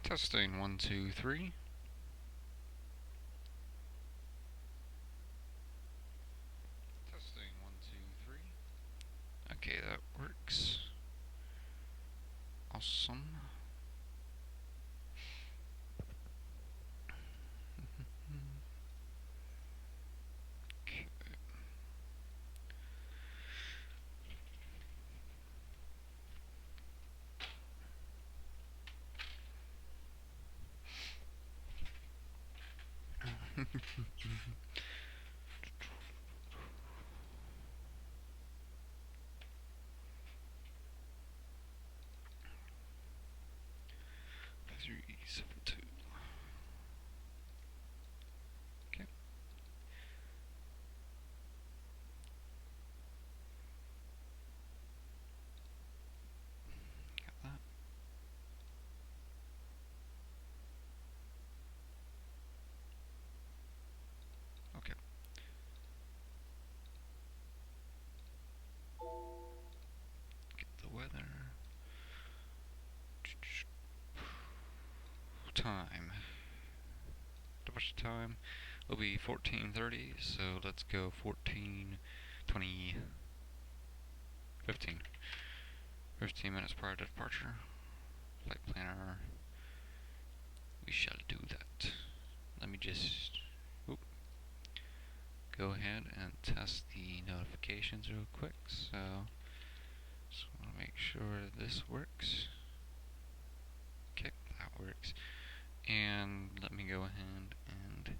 Testing 1, 2, 3. Testing 1, 2, 3. Okay, that works. Awesome. Okay. P3D. Okay. Got that. Okay. Get the weather. Time. Departure time will be 14:30, so let's go 14, 20, 15. 15 minutes prior to departure. Flight planner. We shall do that. Let me just go ahead and test the notifications real quick. So just want to make sure this works. Okay, that works. And let me go ahead and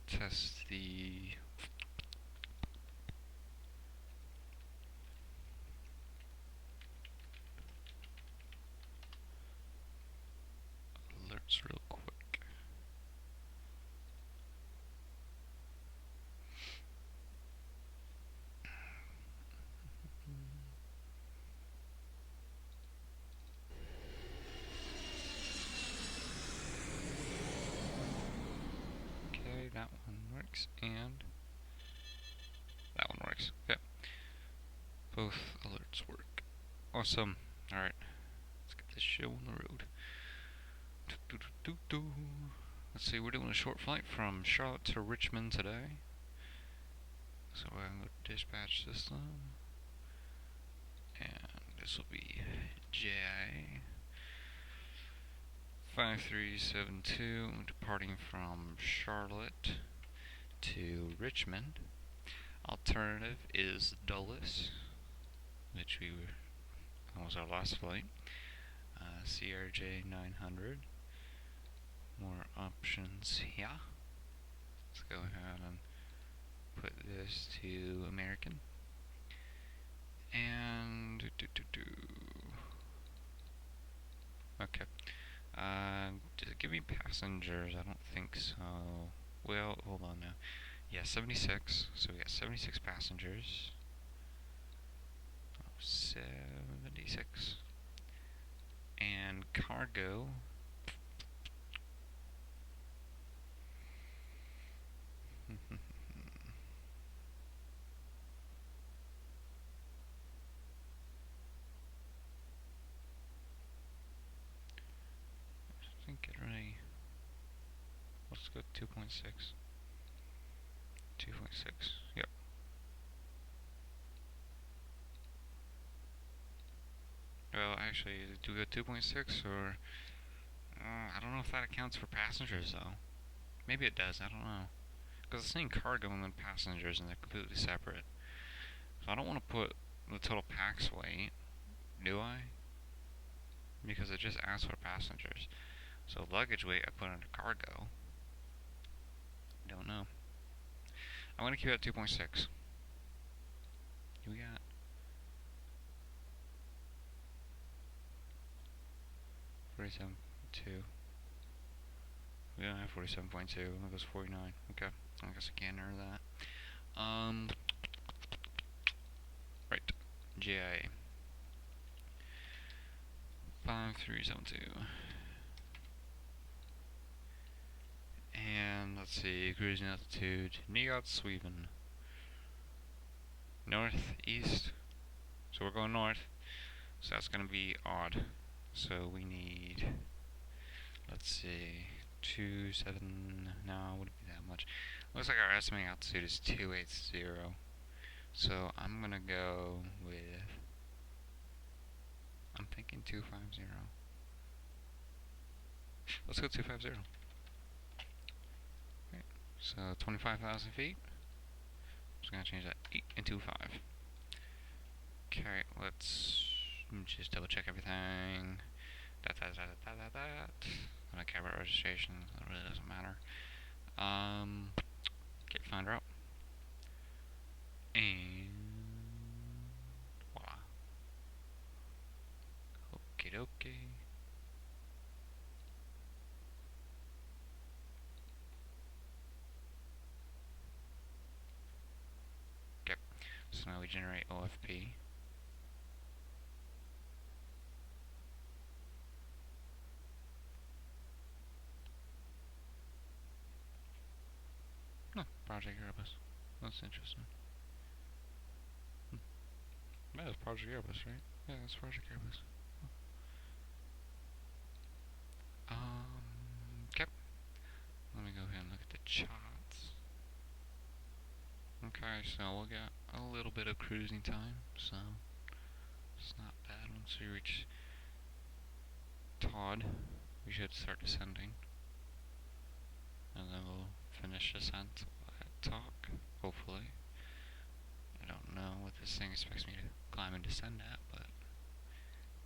test the alerts real quick. Okay, that one works, and that one works. Okay, both alerts work. Awesome. Alright, let's get this show on the road. Let's see, we're doing a short flight from Charlotte to Richmond today. So I'm going to go to dispatch system, and this will be JIA5372, departing from Charlotte to Richmond. Alternative is Dulles, which was our last flight. CRJ-900. More options here. Let's go ahead and put this to American. And okay. Does it give me passengers? I don't think so. Well, hold on now. Yeah, 76. So we got 76 passengers. 76. And cargo. I think it really. Let's go 2.6. 2.6. Yep. Well, actually, do we go 2.6 or? I don't know if that accounts for passengers though. Maybe it does. I don't know. Because it's saying cargo and then passengers, and they're completely separate. So I don't want to put the total pax weight, do I? Because it just asks for passengers. So luggage weight I put under cargo. Don't know. I'm going to keep it at 2.6. We got 47.2. We don't have 47.2. That goes 49. Okay. I guess I can't enter that. Right. JIA 5372. And let's see, cruising altitude, Sweden. Northeast. So we're going north. So that's going to be odd. So we need let's see, 27, no, wouldn't be that much. Looks like our estimating altitude is 280. So I'm gonna go with, I'm thinking 250. Let's go 250. Okay, so 25,000 feet. I'm just gonna change that 8 into 5. Okay, let's just double check everything. On a camera registration, that really doesn't matter. Okay, find route. And voila. Okie dokie. Okay, so now we generate OFP. Oh, Project Airbus. That's interesting. Yeah, that's Project Airbus, right? Yeah, that's Project Airbus. Okay. Let me go ahead and look at the charts. Okay, so we'll get a little bit of cruising time, so it's not bad. Once we reach Todd, we should start descending. And then we'll finish descent at Talk, hopefully. I don't know what this thing expects me to climb and descend at, but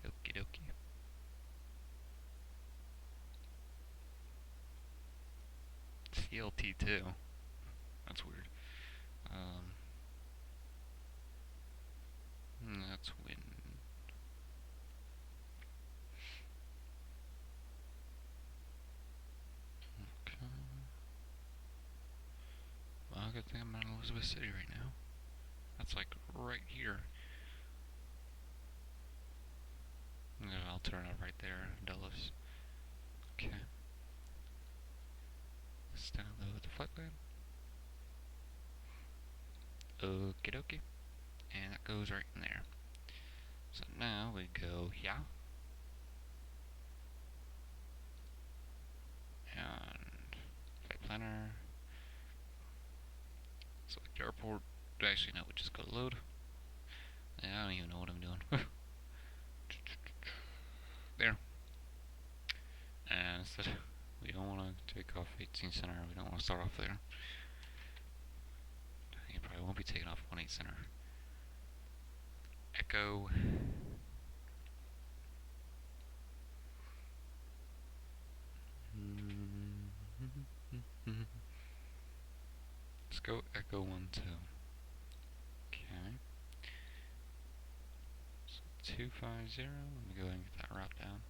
okie dokie. CLT-2. That's weird. That's wind. Okay. Well, good thing I'm not in Elizabeth City right now. That's like right here. I'll turn up right there, Dulles. Okay. Let's download the flight plan. Okie dokie. And that goes right in there. So now we go here. And flight planner. Select airport. Actually, no, we just go to load. I don't even know what I'm doing. There. And instead, we don't want to take off 18 center. We don't want to start off there. You probably won't be taking off 18 center. Echo. Let's go Echo 1, 2. Okay. So 250. Let me go ahead and get that route down.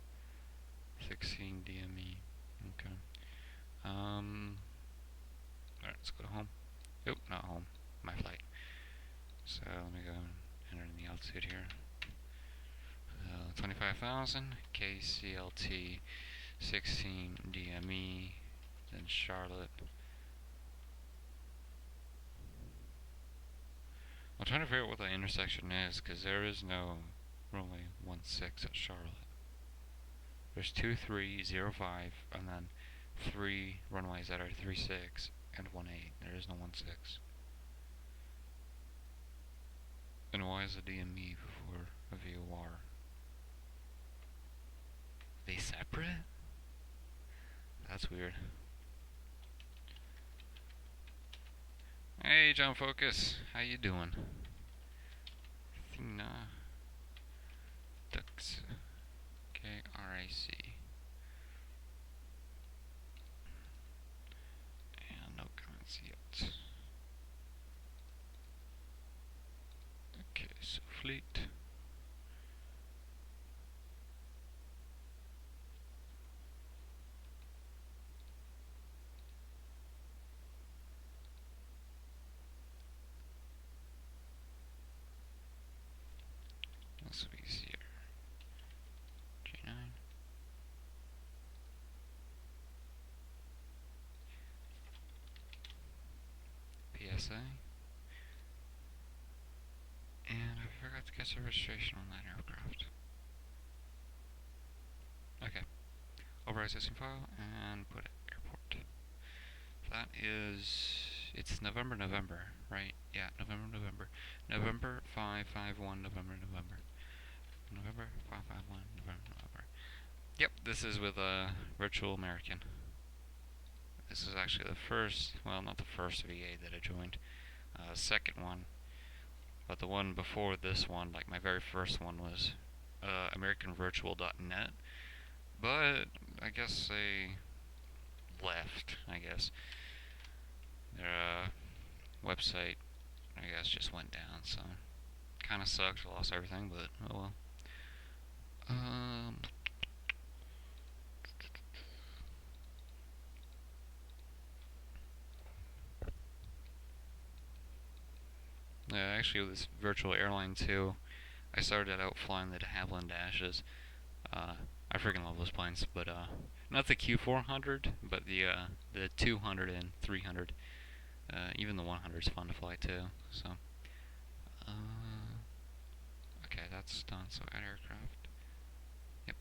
16 DME. Okay. Alright, let's go to home. Nope, not home. My flight. So let me go and enter in the altitude here. 25,000. Kclt 16 DME. Then Charlotte. I'm trying to figure out what the intersection is, because there is no runway 16 at Charlotte. There's 2305, and then 3 runways that are 36 and 18. There is no 16. And why is a DME before a VOR? Are they separate? That's weird. Hey, John Focus, how you doing? Thina Dux Kric. And no comments yet. Okay, so fleet. This will be easier. J9. PSA. And I forgot to get the registration on that aircraft. Okay. override system file and put airport. That is, it's November, right? Yeah, November. November 551, November. November 551, November. Yep, this is with Virtual American. This is actually the first, well, not the first VA that I joined, second one. But the one before this one, like my very first one, was AmericanVirtual.net. But I guess they left, I guess. Their website, I guess, just went down, so kind of sucks. I lost everything, but oh well. Actually, with this virtual airline too, I started out flying the de Havilland Dashes. I freaking love those planes, but not the Q400, but the 200 and 300. Even the 100 is fun to fly too. So, okay, that's done. So add aircraft. Yep.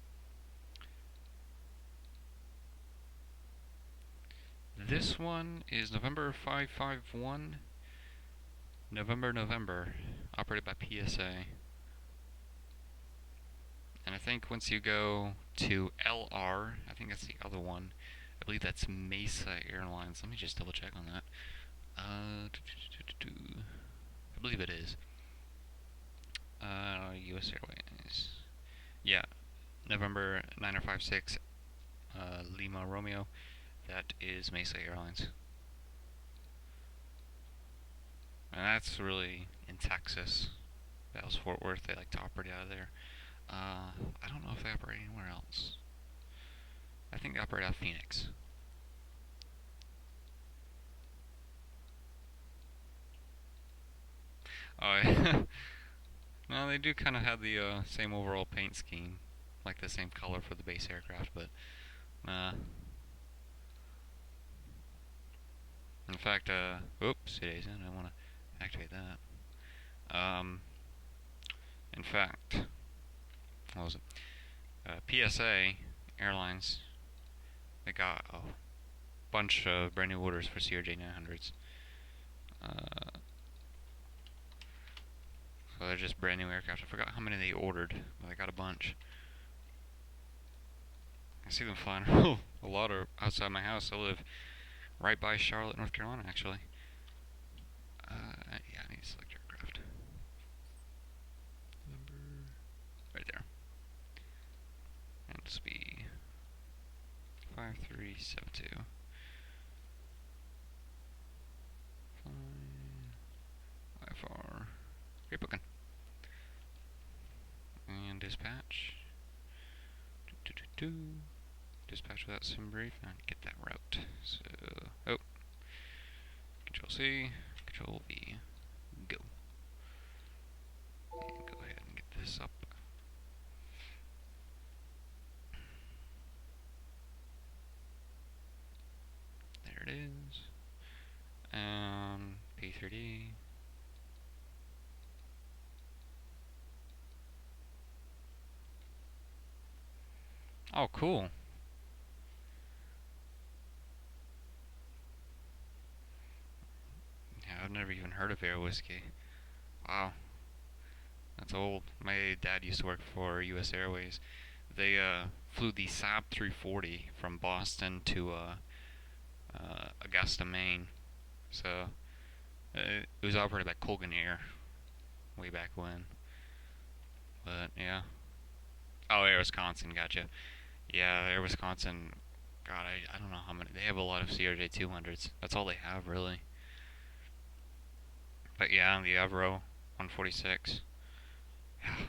This one is November 551. November, operated by PSA. And I think once you go to LR, I think that's the other one. I believe that's Mesa Airlines. Let me just double check on that. I believe it is. US Airways. Yeah, November 9056, Lima Romeo. That is Mesa Airlines. And that's really in Texas. Dallas Fort Worth, they like to operate out of there. I don't know if they operate anywhere else. I think they operate out of Phoenix. Oh, yeah. No, they do kind of have the same overall paint scheme, like the same color for the base aircraft, but in fact, oops, today's in. I want to activate that. In fact, what was it? PSA Airlines, they got a bunch of brand new orders for CRJ-900s. So they're just brand new aircraft. I forgot how many they ordered, but they got a bunch. I see them flying a lot outside my house. I live right by Charlotte, North Carolina, actually. Yeah, I need to select aircraft. Number right there. And this will be 5372. IFR. Great booking. And dispatch. Dispatch without sim brief and get that route. So, oh. Control C, Control V, go. And go ahead and get this up. There it is. P3D. Oh, cool. Yeah, I've never even heard of Air Whiskey. Wow. That's old. My dad used to work for US Airways. They flew the Saab 340 from Boston to Augusta, Maine. So it was operated by Colgan Air way back when. But yeah. Oh, Air Wisconsin, gotcha. Yeah, Air Wisconsin. God, I don't know how many. They have a lot of CRJ-200s. That's all they have, really. But yeah, the Avro 146. Yeah.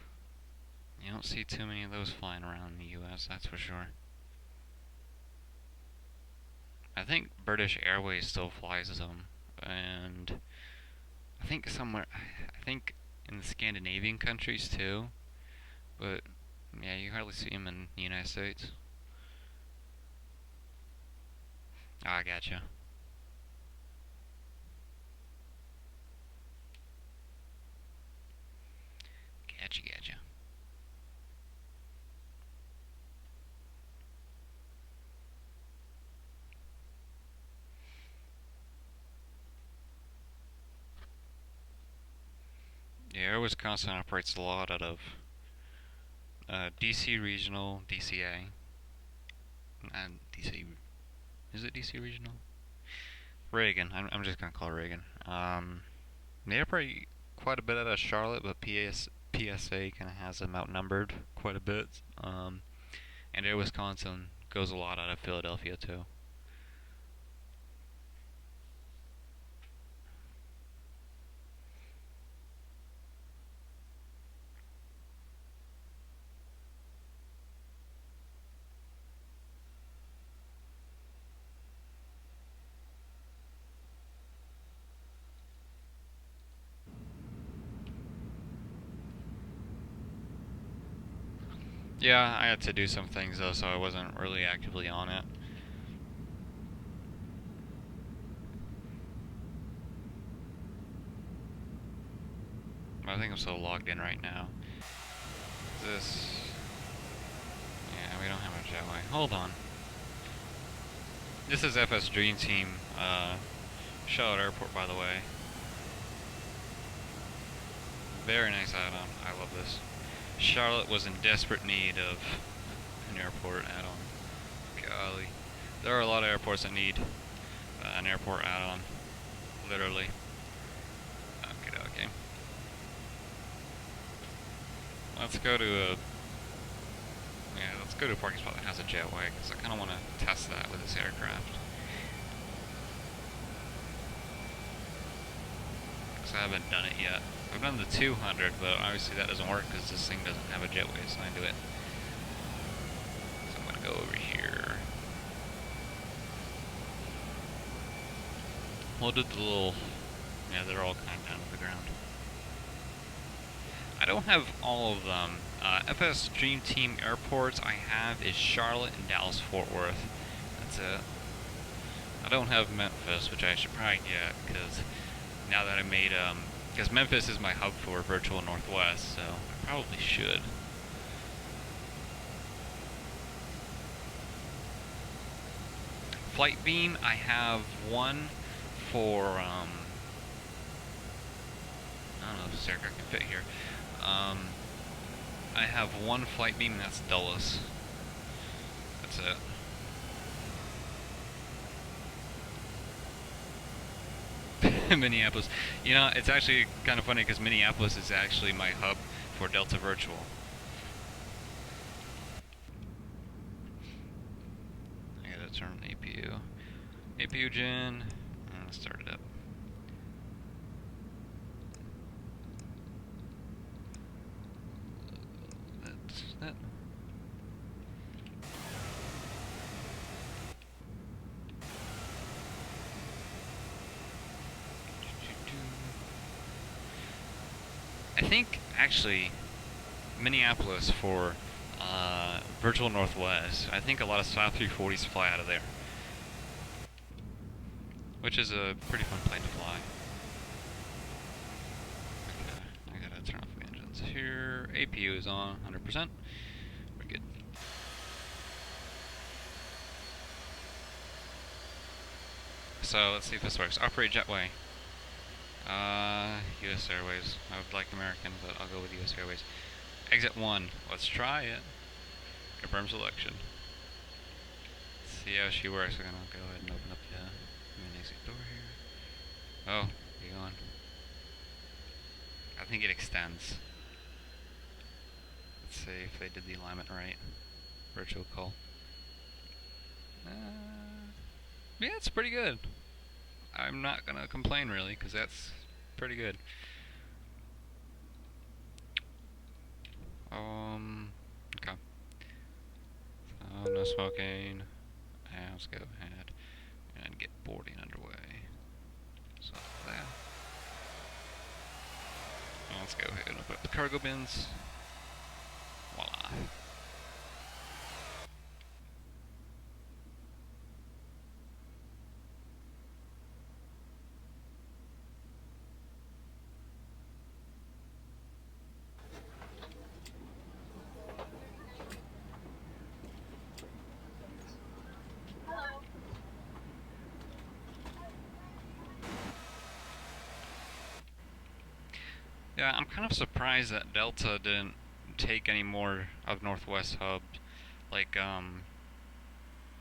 You don't see too many of those flying around in the US, that's for sure. I think British Airways still flies them, and I think in the Scandinavian countries too, but yeah, you hardly see them in the United States. Oh, I gotcha. Gotcha. Yeah, Air Wisconsin operates a lot out of DC Regional, DCA, and DC. Is it DC Regional? Reagan. I'm just gonna call it Reagan. They operate quite a bit out of Charlotte, but PSA kind of has them outnumbered quite a bit. And Air Wisconsin goes a lot out of Philadelphia too. Yeah, I had to do some things though, so I wasn't really actively on it. I think I'm still logged in right now. This... Yeah, we don't have a jetway. Hold on. This is FS Dream Team, Charlotte Airport, by the way. Very nice add-on. I love this. Charlotte was in desperate need of an airport add-on. Golly. There are a lot of airports that need an airport add-on. Literally. Okay. Let's go to a... Yeah, let's go to a parking spot that has a jetway, because I kind of want to test that with this aircraft. Because I haven't done it yet. I've done the 200, but obviously that doesn't work because this thing doesn't have a jetway assigned to it. So I'm going to go over here. We'll do the little... Yeah, they're all kind of down to the ground. I don't have all of them. FS Dream Team airports I have is Charlotte and Dallas-Fort Worth. That's it. I don't have Memphis, which I should probably get, because now that I made... because Memphis is my hub for Virtual Northwest, so I probably should. Flight Beam, I have one for, I don't know if this aircraft can fit here. I have one Flight Beam, and that's Dulles. That's it. Minneapolis. You know, it's actually kind of funny because Minneapolis is actually my hub for Delta Virtual. I gotta turn on APU. APU gen. Let's start it up. That's that. I think, actually, Minneapolis for Virtual Northwest, I think a lot of South 340s fly out of there. Which is a pretty fun plane to fly. Okay, I gotta turn off the engines here. APU is on 100%. We're good. So, let's see if this works. Operate jetway. US Airways. I would like American, but I'll go with US Airways. Exit 1. Let's try it. Confirm selection. Let's see how she works. We're gonna go ahead and open up the main exit door here. Oh, you're gone. I think it extends. Let's see if they did the alignment right. VirtualCol. Yeah, it's pretty good. I'm not gonna complain really, because that's pretty good. Okay. So, no smoking. And let's go ahead and get boarding underway. So that. And let's go ahead and open up the cargo bins. Voila. Yeah, I'm kind of surprised that Delta didn't take any more of Northwest hubs, like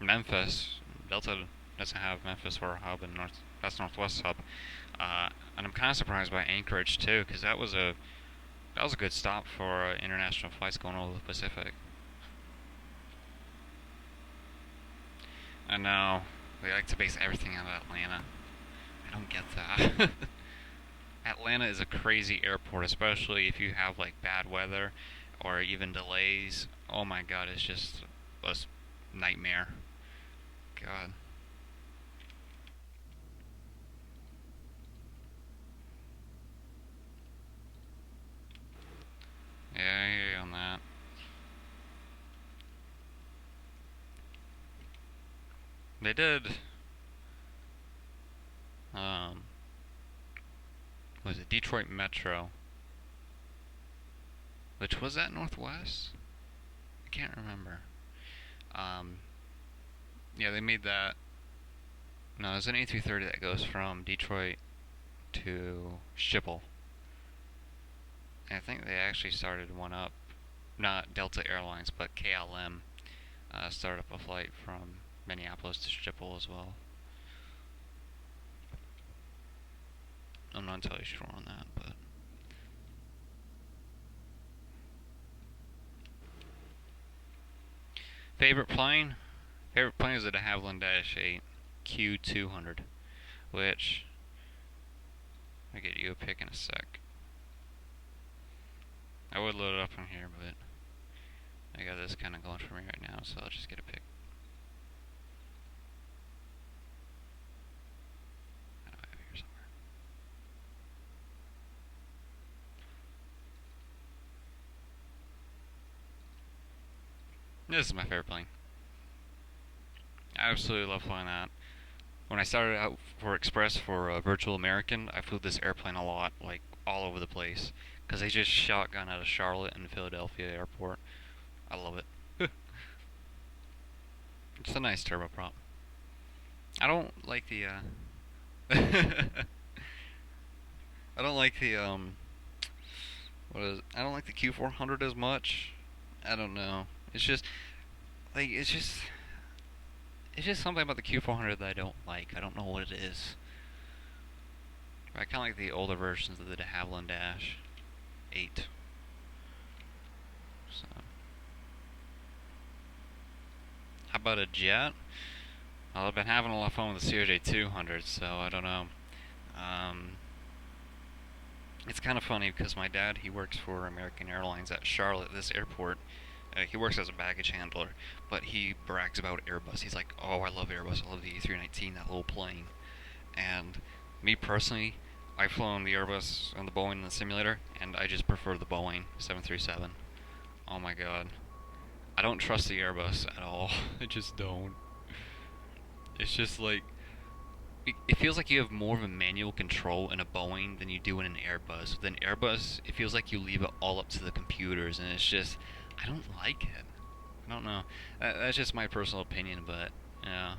Memphis. Delta doesn't have Memphis for a hub, and that's Northwest hub. And I'm kind of surprised by Anchorage too, because that was a good stop for international flights going over the Pacific. I know they like to base everything out of Atlanta. I don't get that. Atlanta is a crazy airport, especially if you have like bad weather or even delays. Oh my god, it's just a nightmare. God. Yeah, I hear you on that. They did. Um, was it Detroit Metro? Which was that Northwest? I can't remember. Um, yeah, they made that. No, there's an A330 that goes from Detroit to Schiphol. And I think they actually started one up. Not Delta Airlines, but KLM started up a flight from Minneapolis to Schiphol as well. I'm not entirely sure on that, but favorite plane? Favorite plane is the de Havilland Dash 8 Q200, which I'll get you a pick in a sec. I would load it up on here, but I got this kind of going for me right now, so I'll just get a pick. I have it here somewhere. This is my favorite plane. I absolutely love flying that. When I started out for Express for Virtual American, I flew this airplane a lot, like all over the place, because they just shotgun out of Charlotte and Philadelphia airport. I love it. It's a nice turboprop. I don't like the I don't like the what is it? I don't like the Q400 as much. I don't know. It's just like it's just something about the Q400 that I don't like. I don't know what it is. I kind of like the older versions of the de Havilland Dash 8. So, how about a jet? Well, I've been having a lot of fun with the CRJ-200, so I don't know. Um, it's kind of funny because my dad, he works for American Airlines at Charlotte, this airport. He works as a baggage handler, but he brags about Airbus. He's like, "Oh, I love Airbus. I love the A319, that little plane." And me personally, I've flown the Airbus and the Boeing in the simulator, and I just prefer the Boeing 737. Oh my god. I don't trust the Airbus at all. I just don't. It's just like it feels like you have more of a manual control in a Boeing than you do in an Airbus. With an Airbus, it feels like you leave it all up to the computers, and it's just I don't like it. I don't know. That's just my personal opinion, but yeah.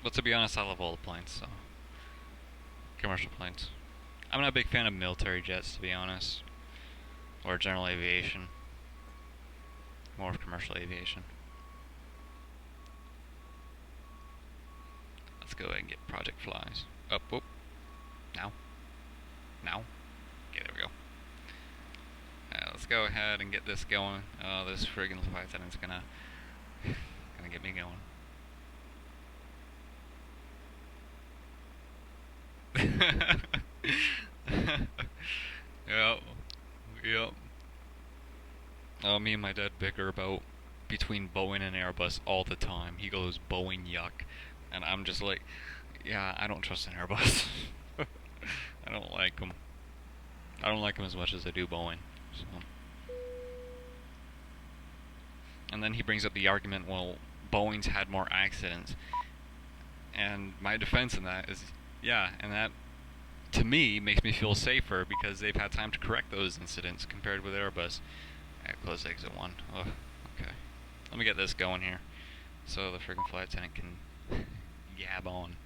But to be honest, I love all the planes, so commercial planes. I'm not a big fan of military jets, to be honest, or general aviation. More of commercial aviation. Let's go ahead and get Project Flies. Up, whoop. Now. Now. Okay, there we go. Let's go ahead and get this going. This friggin' flight attendant's gonna get me going. Yep. Yep. Me and my dad bicker about between Boeing and Airbus all the time. He goes, Boeing yuck. And I'm just like, yeah, I don't trust an Airbus. I don't like them. I don't like them as much as I do Boeing. So. And then he brings up the argument, well, Boeing's had more accidents. And my defense in that is, yeah, and that to me makes me feel safer because they've had time to correct those incidents compared with Airbus. Close exit 1. Oh, okay. Let me get this going here so the friggin' flight attendant can gab on.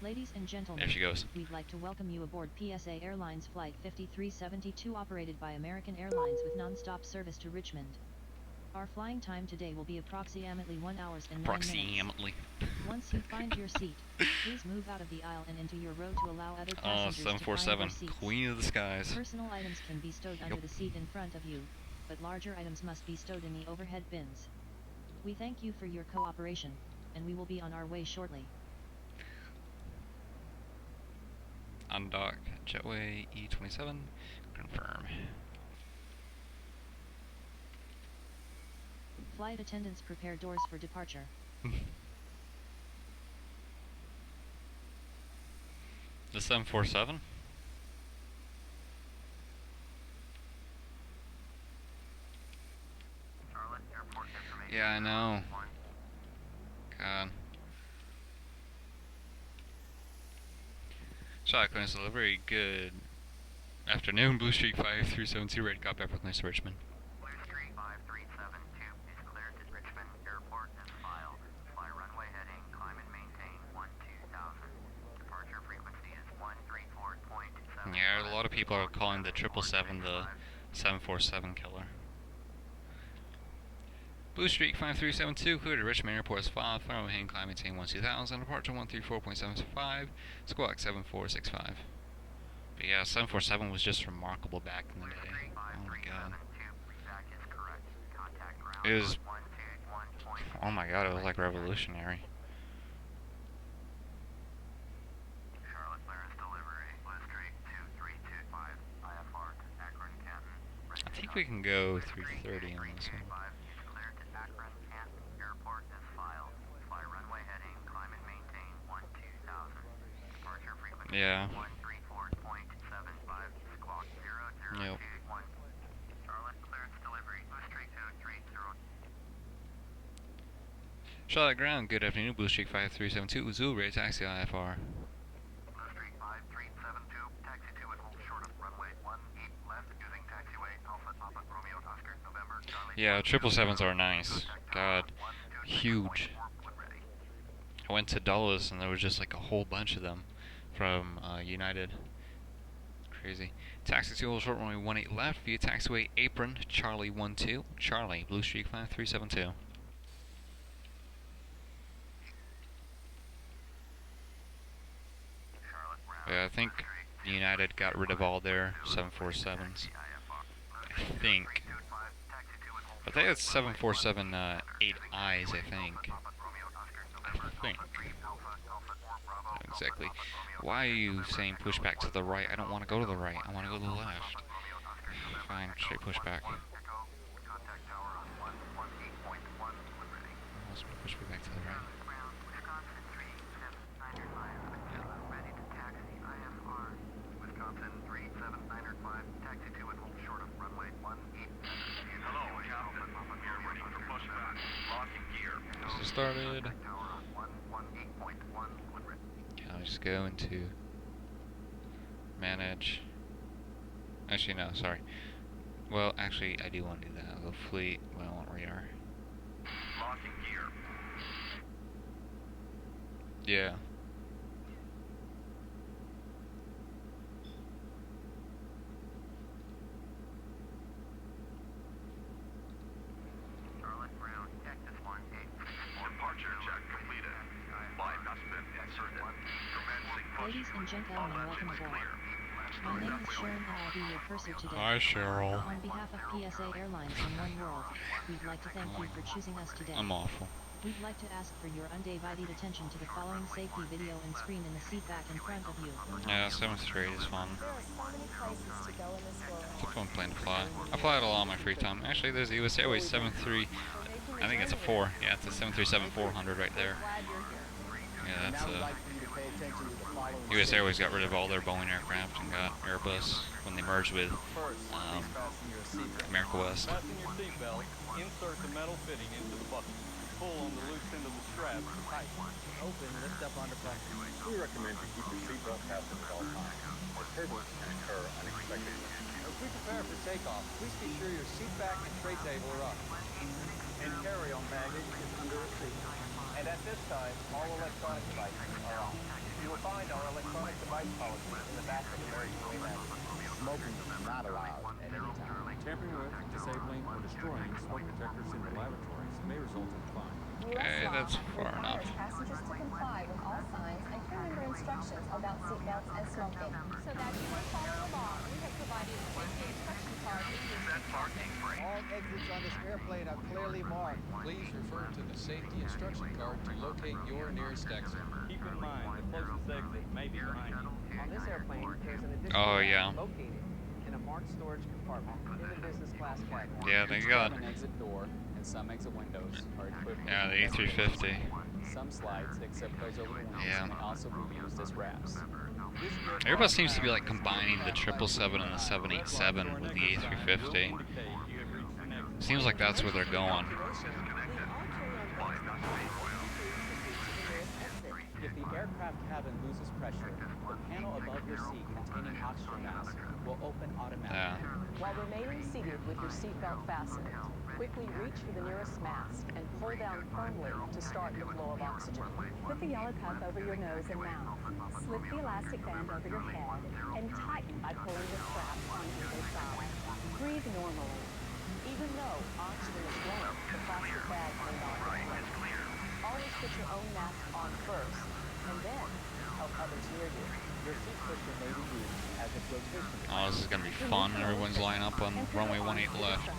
Ladies and gentlemen, there she goes. we'd like to welcome you aboard PSA Airlines Flight 5372 operated by American Airlines with non-stop service to Richmond. Our flying time today will be approximately 1 hour and 9 minutes. Once you find your seat, please move out of the aisle and into your row to allow other passengers to find their 747, seats. Queen of the Skies. Personal items can be stowed under the seat in front of you, but larger items must be stowed in the overhead bins. We thank you for your cooperation, and we will be on our way shortly. On dock, Jetway E27, confirm. Flight attendants prepare doors for departure. The 747? Yeah, I know. God. Shot clearance delivery, good afternoon. Blue Streak 5372, ready to copy up with nice Richmond. Blue Streak 5372 is cleared to Richmond Airport as filed. Fly runway heading, climb and maintain 12,000. Departure frequency is 134.7. Yeah, a lot of people are calling the 777 the 747 killer. Blue Streak 5372, cleared to Richmond Airport as filed. Fly runway heading, climb and maintain 12,000. Departure 134.75. Squawk 7465. But yeah, 747 was just remarkable back in the day. Oh my god. It was, oh my god, it was like revolutionary. I think we can go 330 on this one. Yeah. Yep. Charlotte ground, good afternoon. Blue Streak 5372, Zulu, ready to taxi IFR. Blue Streak 5372, taxi to and hold short of runway 18 left using taxiway Alpha Papa Romeo Oscar November Charlie. Yeah, 777s are nice. God, huge. I went to Dulles and there was just like a whole bunch of them from United. Crazy. Taxi to hold short runway 18 left via taxiway apron Charlie 12. Charlie, Blue Streak 5372. Yeah, I think United got rid of all their 747s. I think. But they had 747 8 eyes, I think. Not exactly. Why are you saying pushback to the right? I don't want to go to the right. I want to go to the left. Fine, straight pushback. Push me back to the right. So started. I'll just go into manage. Actually, no, sorry. Well, actually, I do want to do that. I'll go fleet. Well, I want radar. Locking gear. Yeah. Charlotte ground, Texas 1-864. Departure check completed. Flight has been inserted. Ladies and gentlemen, welcome aboard. My name is Sharon and I'll be your purser today. Hi, Cheryl. On behalf of PSA Airlines and One World, we'd like to thank you for choosing us today. I'm awful. We'd like to ask for your undivided attention to the following safety video and screen in the seat back in front of you. Yeah, 7th grade is fun. There are so many places to go in this world. It's a fun plane to fly. I fly it a lot on my free time. Actually, there's the US Airways 73. I think it's a 4. Yeah, it's a 737-400 right there. Yeah, that's US Airways got rid of all their Boeing aircraft and got Airbus when they merged with America West. Fasten your seatbelt, insert the metal fitting into the bucket. Pull on the loose end of the strap tight. Open, lift up onto pressure. We recommend you keep your seatbelt fastened at all times, as turbulence can occur unexpectedly. As we prepare for takeoff, please be sure your seat back and tray table are up. And carry-on baggage is under a seat. And at this time, all electronic devices are off. You will find rights policy in the back of American Wayback. Smoking is not allowed at any time. Tampering with, disabling, or destroying smoke detectors in the laboratories may result in a fine. Okay, that's far enough. Requires passengers to comply with all signs and crew member instructions about seatbelts and smoking. So that you will follow along, we have provided a safety instruction card in this compartment. All exits on this airplane are clearly marked. Please refer to the safety instruction card to locate your nearest exit. Keep in mind, the closest exit may be behind you. On this airplane, there's an additional Oh, yeah. located in a marked storage compartment in the business class cabin. Yeah, thank God. An exit door and some exit windows are equipped with Yeah, the A350. some slides, except those over the wings, Yeah. can also be used as ramps. Airbus seems to be like combining the 777 and the 787 with the A350. Seems like that's where they're going. If the aircraft cabin loses pressure, the panel above your seat containing oxygen mask will open automatically. Yeah. While remaining seated with your seatbelt fastened, quickly reach for the nearest mask and pull down firmly to start the flow of oxygen. Put the yellow cuff over your nose and mouth. Slip the elastic band over your head and tighten by pulling the strap on either side. Breathe normally. Even though oxygen is flowing, the plastic bag may not inflate. Always put your own mask on first, and then help others near you. Your seat cushion may be used as a flotation device. Oh, this is gonna be fun. Everyone's lining up on runway 18 left. A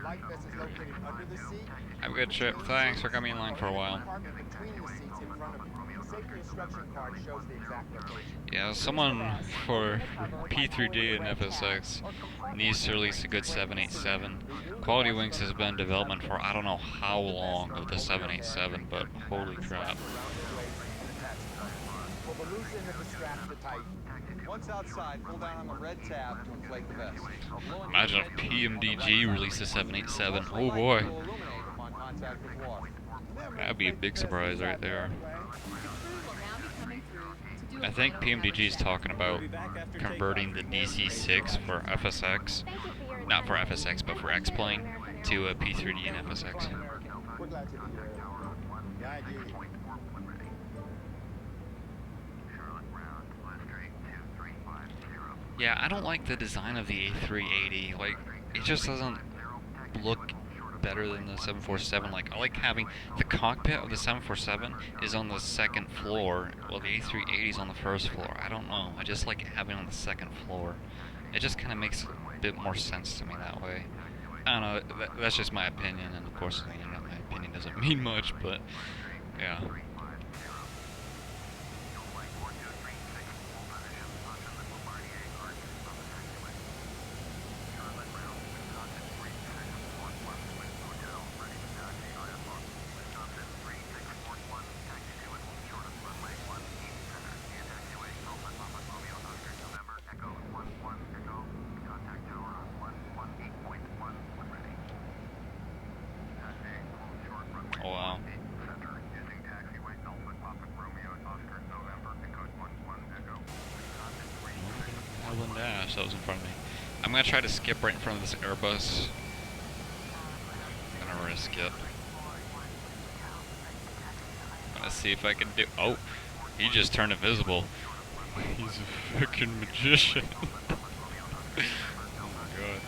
light vest is located under the seat. Have a good trip. Thanks for coming in line for a while. Compartment between the seats in front of you. The safety instruction card shows the exact location. Yeah, someone for P3D and FSX needs to release a good 787. Quality Wings has been in development for I don't know how long of the 787, but holy crap. Pull the loose end of the strap to tighten. Once outside, pull down on the red tab to inflate the vest. Imagine if PMDG released a 787. Oh boy. That'd be a big surprise right there. I think PMDG is talking about converting the DC-6 for FSX, not for FSX, but for X-Plane, to a P3D and FSX. We're glad to be here. The idea. Yeah, I don't like the design of the A380. Like, it just doesn't look better than the 747. Like, I like having the cockpit of the 747 is on the second floor, while the A380 is on the first floor. I don't know. I just like having it on the second floor. It just kind of makes a bit more sense to me that way. I don't know. That's just my opinion, and of course, you know, my opinion doesn't mean much, but yeah. Oh wow. Island Dash, that was in front of me. I'm gonna try to skip right in front of this Airbus. I'm gonna risk it. I'm gonna see if I can do. Oh, he just turned invisible. He's a freaking magician. Oh my god.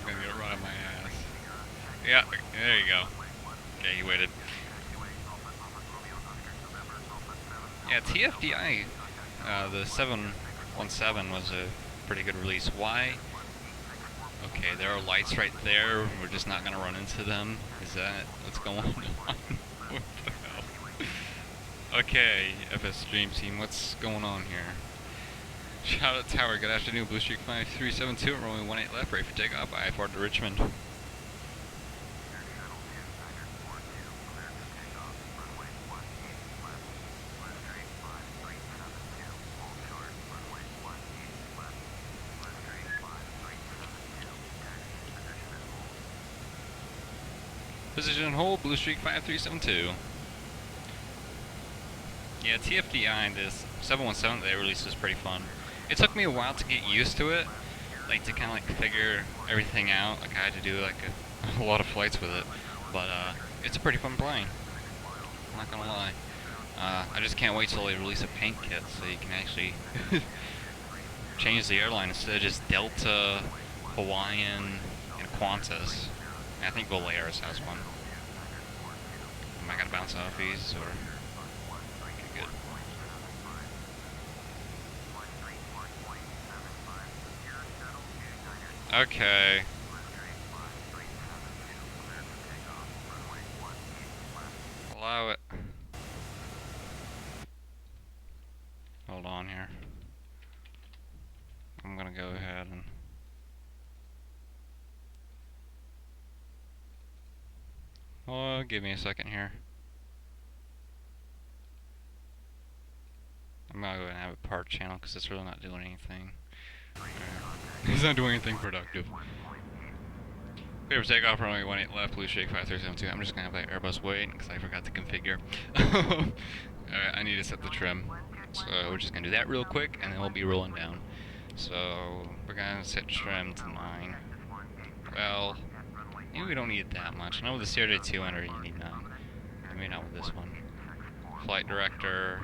I'm gonna get run on my ass. Yeah, there you go. Okay, he waited. Yeah, TFDI, the 717 was a pretty good release. Why? Okay, there are lights right there. We're just not gonna run into them. Is that what's going on? What the hell? Okay, FS Dream Team, what's going on here? Shout out Tower, good afternoon, Blue Streak 5372, rolling 18 left, ready for takeoff, I-4 to Richmond. Position hold, Blue Streak 5372. Yeah, TFDI, this 717 that they released was pretty fun. It took me a while to get used to it, like to kind of like figure everything out. Like I had to do like a lot of flights with it, but it's a pretty fun plane. I'm not gonna lie. I just can't wait till they release a paint kit so you can actually change the airline instead of just Delta, Hawaiian, and Qantas. I think Volaris has one. Am I gonna bounce off these or? Okay, good. Okay. Allow it. Hold on here. I'm gonna go ahead and give me a second here. I'm gonna go ahead and have a part channel because it's really not doing anything. It's not doing anything productive. Clear for takeoff, runway 18 left, blue shake 5372. I'm just gonna have that Airbus wait because I forgot to configure. Alright, I need to set the trim. So we're just gonna do that real quick and then we'll be rolling down. So we're gonna set trim to 9. Well, maybe we don't need that much. I know with the CRJ-900 you need 9. Maybe not with this one. Flight director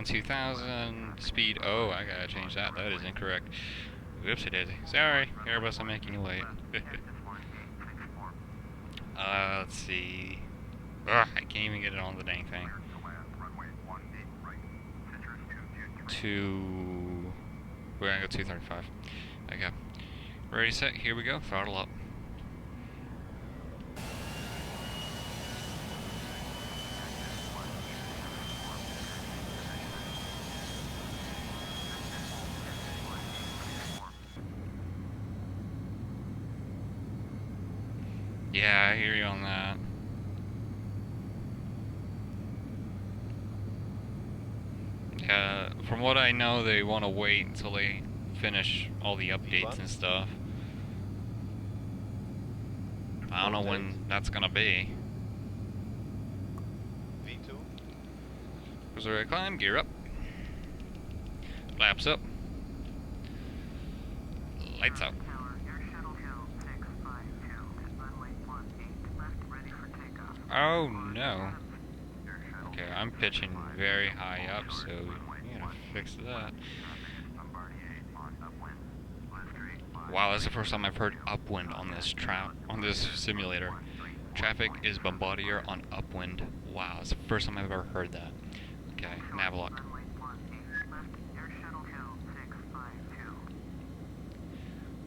2000, speed, oh, I gotta change that. That is incorrect. Whoopsie daisy. Sorry, Airbus, I'm making you late. Let's see. Ugh, I can't even get it on the dang thing. We're gonna go 235. Okay. Ready, set, here we go. Throttle up. Yeah, I hear you on that. Yeah, from what I know, they want to wait until they finish all the updates and stuff. I don't know when that's gonna be. V2. Cruiser ready to climb, gear up. Flaps up. Lights out. Oh no. Okay, I'm pitching very high up, so you gotta fix that. Wow, that's the first time I've heard upwind on this simulator. Traffic is Bombardier on upwind. Wow, that's the first time I've ever heard that. Okay, nav lock.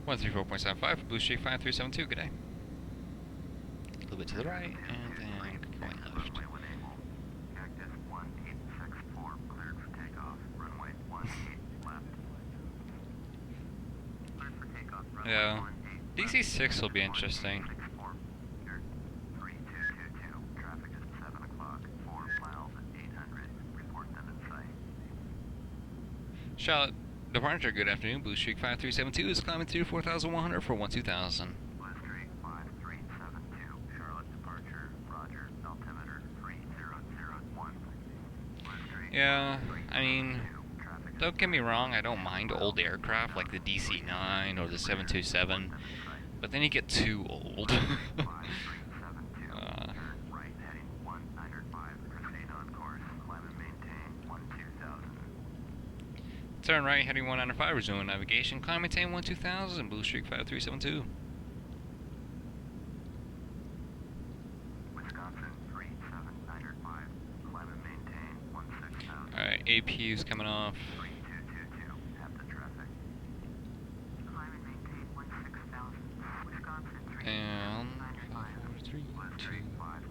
One 134.75, blue shake 5372. Good day. A little bit to the right, and then going left. Yeah, DC-6 will be interesting. Charlotte, departure, good afternoon. Blue Streak 5372 is climbing through 4,100 for 12,000. Yeah, I mean, don't get me wrong, I don't mind old aircraft like the DC-9 or the 727, but then you get too old. Turn right, heading 195, resume navigation, climb maintain 12000, Blue Streak 5372. Alright, APU's coming off. And 5, 4, 3, 2, 1.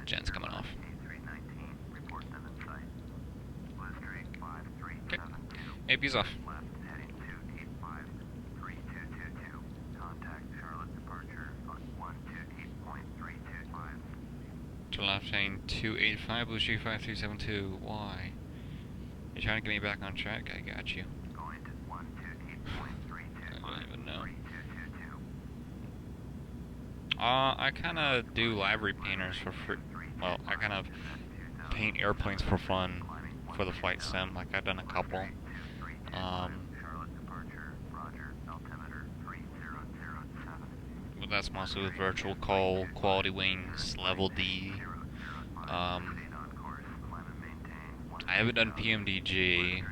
Gen's coming off. Okay. AP's off. To left lane 285, Blue Streak 5372. Why? You're trying to get me back on track? I got you. I don't even know. I kind of do livery painters for free. Well, I kind of paint airplanes for fun for the flight sim. Like I've done a couple. But that's mostly with VirtualCol, Quality Wings, Level D. I haven't done PMDG,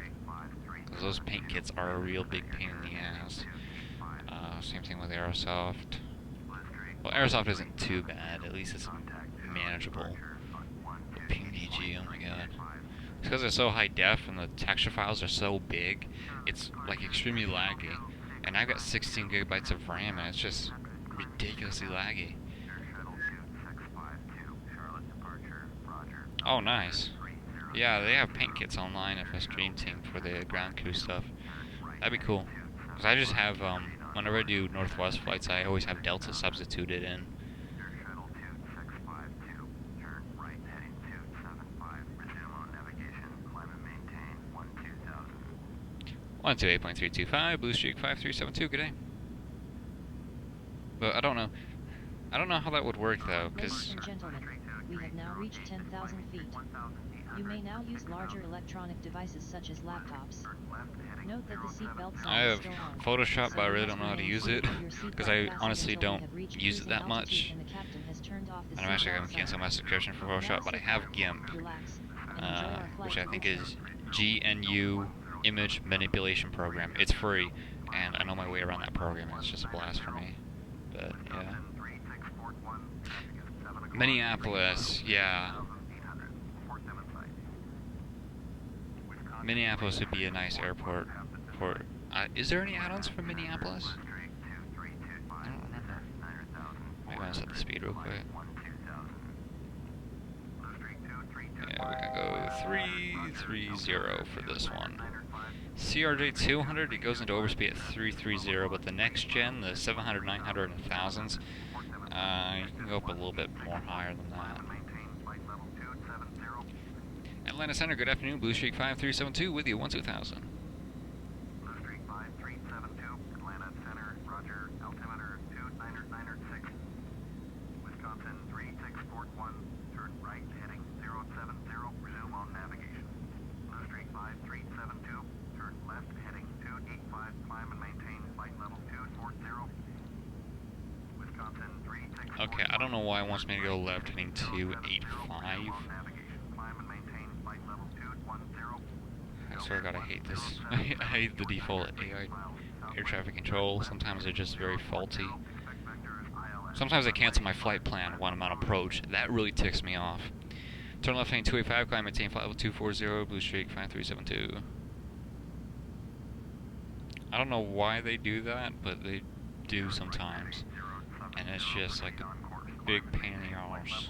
because those paint kits are a real big pain in the ass. Same thing with Aerosoft. Well, Aerosoft isn't too bad, at least it's manageable. But PMDG, oh my god. It's because they're so high def and the texture files are so big, it's like extremely laggy. And I've got 16 gigabytes of RAM and it's just ridiculously laggy. Oh, nice. Yeah, they have paint kits online at this Dream Team for the ground crew stuff. That'd be cool. Because I just have, whenever I do Northwest flights, I always have Delta substituted in. 128.325, Blue Streak 5372, good day. But I don't know how that would work though, because... Ladies and gentlemen, we have now reached 10,000 feet. You may now use larger electronic devices such as laptops. Note that the seatbelt sign I have is still on. Photoshop, So but I you really must don't know how to remain use seated it, with your seatbelt because I fastened honestly until we don't have reached use it cruising that much. altitude and the captain has turned off the And I'm actually seatbelt going to cancel sign. my subscription for Photoshop, but I have GIMP, Relax, and enjoy our flight which I think also. is GNU Image Manipulation Program. It's free, and I know my way around that program, and it's just a blast for me. But, yeah. Minneapolis, yeah. Minneapolis would be a nice airport for... is there any add-ons for Minneapolis? I don't remember. Might want to set the speed real quick. Yeah, we can go 330 for this one. CRJ-900, it goes into overspeed at 330, but the next gen, the 700, 900, and 1000s, you can go up a little bit more higher than that. Atlanta Center, good afternoon. Blue Streak 5372 with you, 12000. Blue Streak 5372, Atlanta Center, roger, altimeter 29906, Wisconsin 3641, turn right, heading 070, resume on navigation. Blue Streak 5372, turn left, heading 285, climb and maintain flight level 240. Wisconsin 3641. Okay, I don't know why it wants me to go left, heading 285. I swear to God, I hate this. I hate the default AI air traffic control. Sometimes they're just very faulty. Sometimes I cancel my flight plan when I'm on approach. That really ticks me off. Turn left heading 285, climb, maintain flight level 240, Blue Streak 5372. I don't know why they do that, but they do sometimes. And it's just like a big pain in the arse.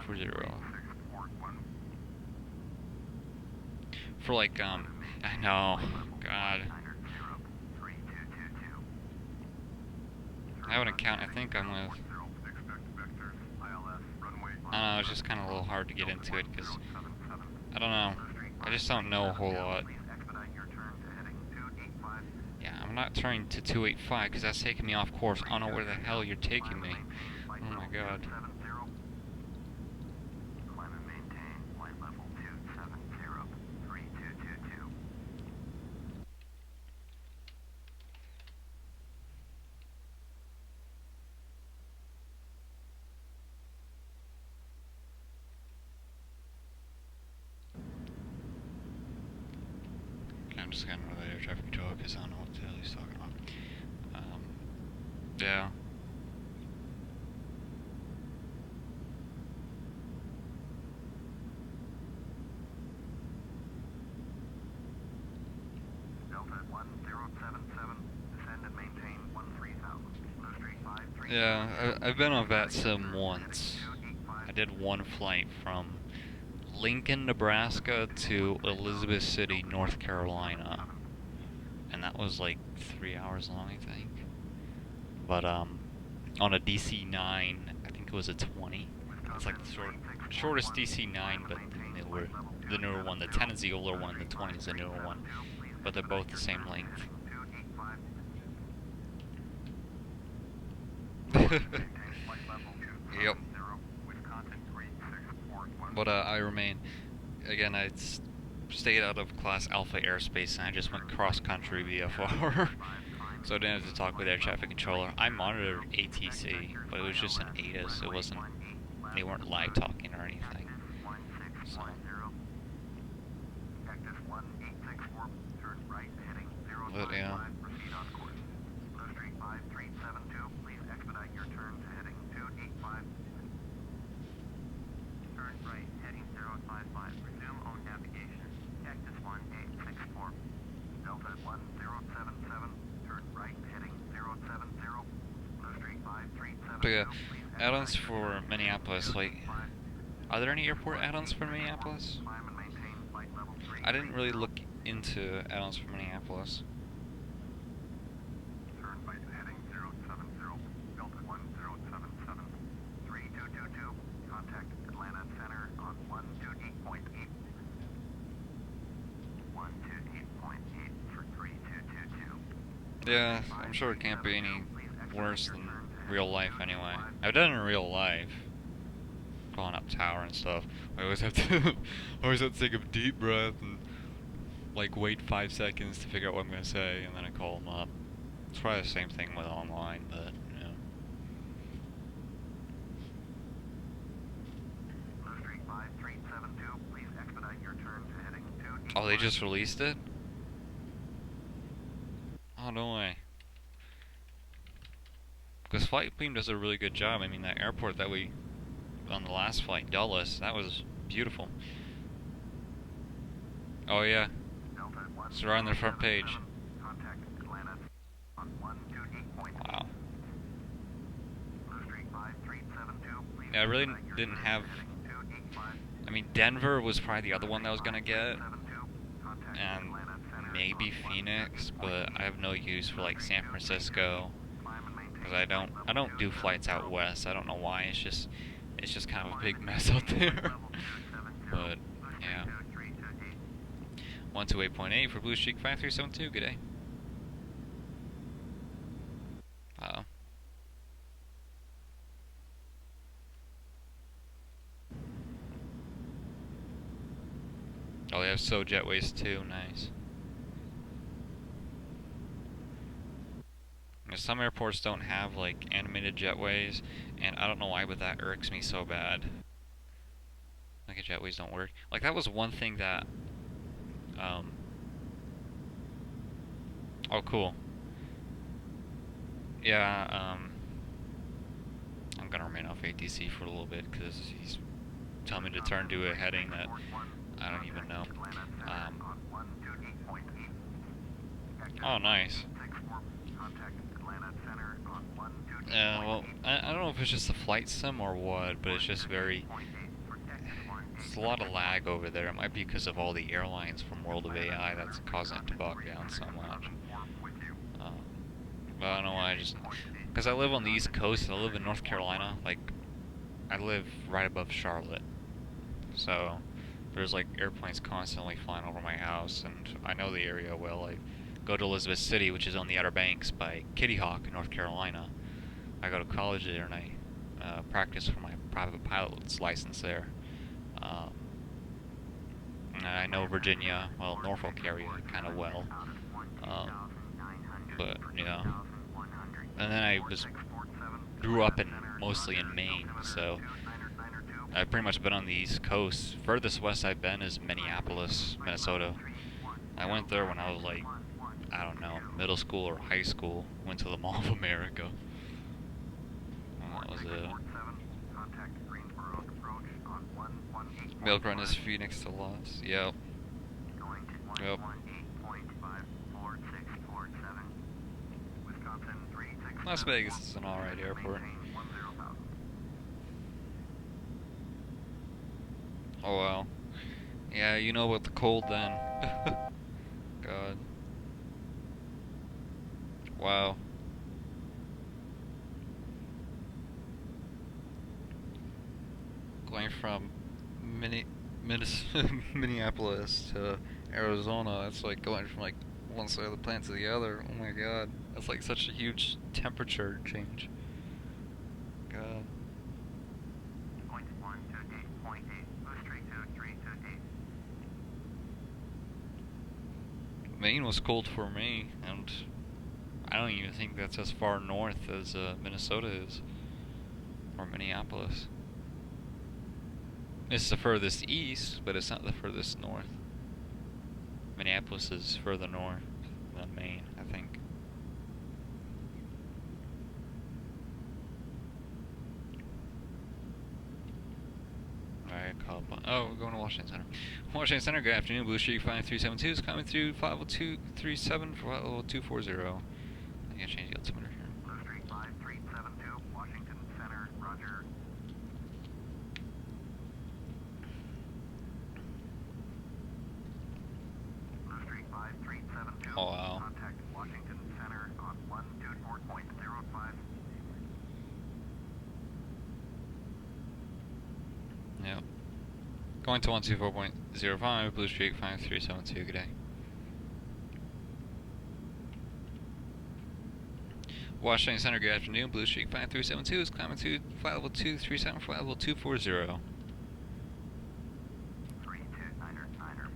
240. For like, I know, God. I have an account, I think I'm with, I don't know, it's just kind of a little hard to get into it, because, I don't know, I just don't know a whole lot. Yeah, I'm not turning to 285, because that's taking me off course. I don't know where the hell you're taking me. Oh my God. I'm just gonna run the air traffic control because I don't know what the hell he's talking about. Yeah. Delta 1077, descend and maintain 13,000. Yeah, I've been on that sim once. I did one flight from Lincoln, Nebraska to Elizabeth City, North Carolina. And that was like 3 hours long, I think. But on a DC-9, I think it was a 20. It's like the shortest DC-9, but the newer one. The 10 is the older one, the 20 is the newer one. But they're both the same length. Yep. But I remain. again, I stayed out of Class Alpha airspace and I just went cross-country VFR. So I didn't have to talk with air traffic controller. I monitored ATC, but it was just an ATIS. It wasn't, they weren't live talking or anything. So. But yeah. But yeah, add-ons for Minneapolis, like, are there any airport add-ons for Minneapolis? I didn't really look into add-ons for Minneapolis. Yeah, I'm sure it can't be any worse than real life anyway. I've done it in real life, going up tower and stuff. I always have to, take a deep breath and like wait 5 seconds to figure out what I'm gonna say, and then I call them up. It's probably the same thing with online, but you know. Oh, they just released it? Oh, no way. Because Flight Beam does a really good job. I mean, that airport that we, on the last flight, Dulles, that was beautiful. Oh yeah, it's right on the front page. Wow. Yeah, I really didn't have, I mean, Denver was probably the other one that I was gonna get, and maybe Phoenix, but I have no use for like San Francisco, because I don't do flights out west. I don't know why. It's just kind of a big mess out there. But yeah, 128.8 for Blue Streak 5372. Good day. Wow. Oh, they have so jetways too. Nice. Some airports don't have like animated jetways, and I don't know why, but that irks me so bad. Like, jetways don't work. Like, that was one thing that oh, cool. Yeah, I'm gonna remain off ATC for a little bit because he's telling me to turn to a heading that I don't even know. Oh, nice. Yeah, well, I don't know if it's just the flight sim or what, but it's just very... There's a lot of lag over there. It might be because of all the airlines from World of AI that's causing it to bog down so much. But I don't know why, because I live on the East Coast, I live in North Carolina, like, I live right above Charlotte. So, there's like airplanes constantly flying over my house, and I know the area well. I go to Elizabeth City, which is on the Outer Banks by Kitty Hawk in North Carolina. I go to college there, and I practice for my private pilot's license there. And I know Virginia, well, Norfolk area kind of well. But, you know. And then I grew up mostly in Maine, so I've pretty much been on the East Coast. Furthest west I've been is Minneapolis, Minnesota. I went there when I was like, I don't know, middle school or high school. Went to the Mall of America. And that was it. Milk Run is Phoenix to Loss. Yep. Yep. Las Vegas is an alright airport. Oh wow. Yeah, you know about the cold then. God. Wow. Going from Minneapolis to Arizona, that's like going from like one side of the planet to the other. Oh my god. That's like such a huge temperature change. God. Maine was cold for me, and I don't even think that's as far north as Minnesota is, or Minneapolis. It's the furthest east, but it's not the furthest north. Minneapolis is further north than Maine, I think. Alright, oh, we're going to Washington Center. Washington Center, good afternoon. Blue Streak 5372 is coming through 50237 for 240. I think I changed the altimeter here. Blue Streak 5372, Washington Center, roger. Blue Streak 5372. Oh, wow. Contact Washington Center on 124.05. Yep. Going to 124.05, Blue Streak 5372, good day. Washington Center, good afternoon. Blue Streak 5372 is climbing to 50237 for level 240.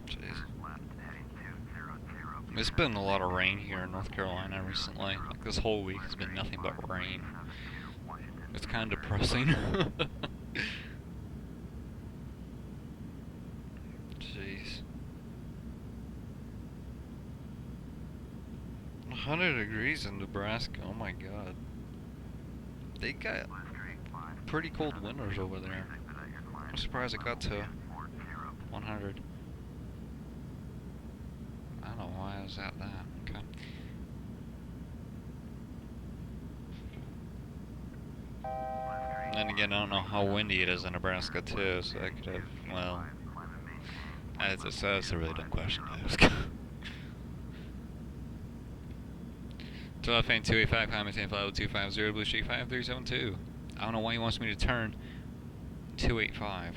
Jeez. It's been a lot of rain here in North Carolina recently. Like this whole week has been nothing but rain. It's kind of depressing. Jeez. 100 degrees in Nebraska, oh my god. They got pretty cold winters over there. I'm surprised it got to 100. I don't know why I was at that. Okay. Then again, I don't know how windy it is in Nebraska too, so I could have, well, that's a really dumb question to ask. Telephone 285, commenting flight 250, Blue Streak 5372. I don't know why he wants me to turn 285.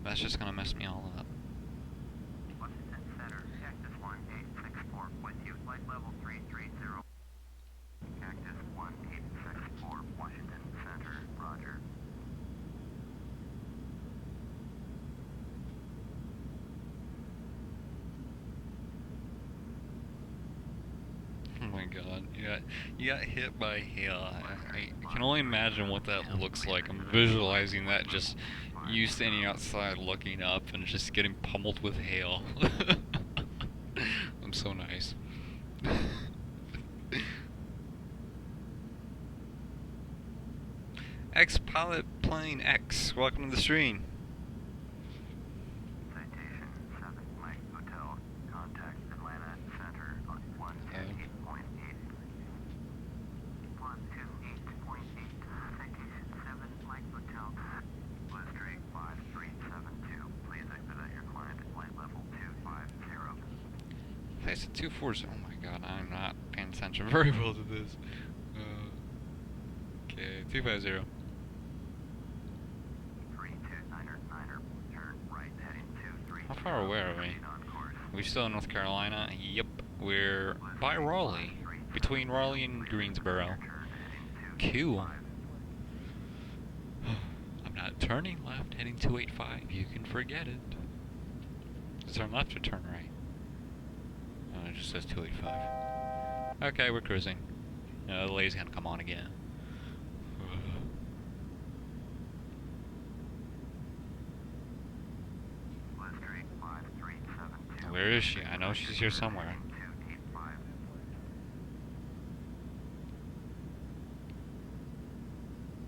That's just gonna mess me all up. Washington Center, Cactus 1864, with you, flight level 330. Cactus 1864, Washington Center, roger. Oh my god, you got hit by hail. I can only imagine what that looks like. I'm visualizing that, just you standing outside looking up and just getting pummeled with hail. I'm so nice. X-Pilot Plane X, welcome to the stream. Citation 7 Mike Hotel, contact Atlanta Center on 128.8. 128.8, citation 7 Mike Hotel, Blue Streak 5372. Please expedite your client at flight level 250. I said 240. Oh my god, I'm not paying attention very well to this. Okay, 250. 329er, turn right heading 230. How far away are we? Are we still in North Carolina? Yep, we're by Raleigh. Between Raleigh and Greensboro. Cool. I'm not turning left, heading 285. You can forget it. Turn left or turn right? Oh, it just says 285. Okay, we're cruising. The delay's gonna come on again. Where is she? I know she's here somewhere.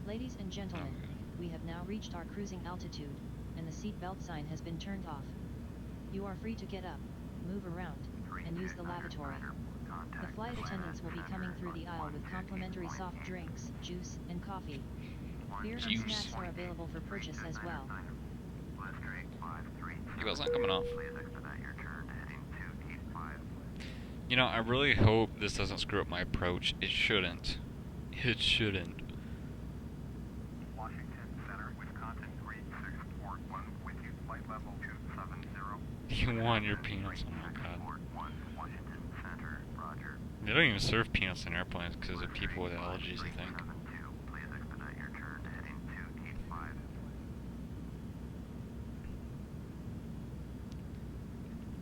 Ladies and gentlemen, we have now reached our cruising altitude, and the seatbelt sign has been turned off. You are free to get up, move around, and use the lavatory. The flight attendants will be coming through the aisle with complimentary soft drinks, juice, and coffee. Beer and snacks are available for purchase as well. Seatbelt's not coming off. You know, I really hope this doesn't screw up my approach. It shouldn't. It shouldn't. Washington Center, Wisconsin 3641, with you, flight level 270. You want your peanuts? Oh my god. Washington Center, roger. They don't even serve peanuts in airplanes because of people with allergies, I think. Please expedite your turn heading 285.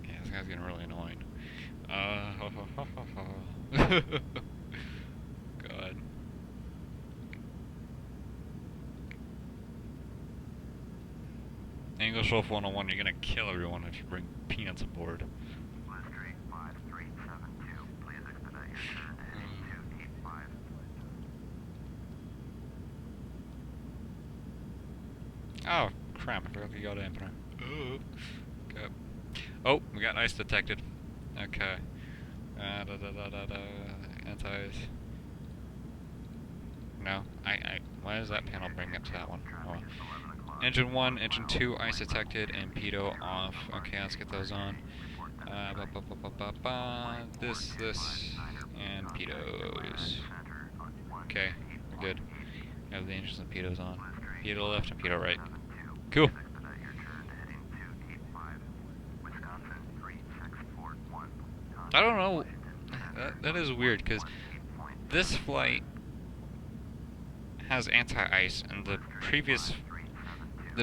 Yeah, this guy's getting really annoying. God. English Wolf 101, you're gonna kill everyone if you bring peanuts aboard. Street 5372, please expedite your turn to heading 285. Oh, crap, I forgot the yacht dampener. Okay. Oh, we got ice detected. Okay. Anti-ice. No, why does that panel bring up to that one? Oh, well. Engine 1, Engine 2, ice detected, and pitot off. Okay, let's get those on. This, and pitos. Okay, we're good. We have the engines and pitos on. Pitot left and pitot right. Cool. I don't know. That is weird, because this flight has anti-ice, and the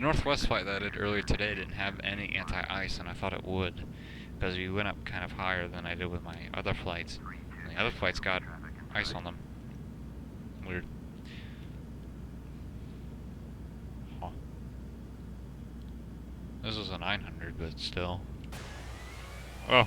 Northwest flight that I did earlier today didn't have any anti-ice, and I thought it would, because we went up kind of higher than I did with my other flights. And the other flights got ice on them. Weird. Huh. This was a 900, but still. Oh.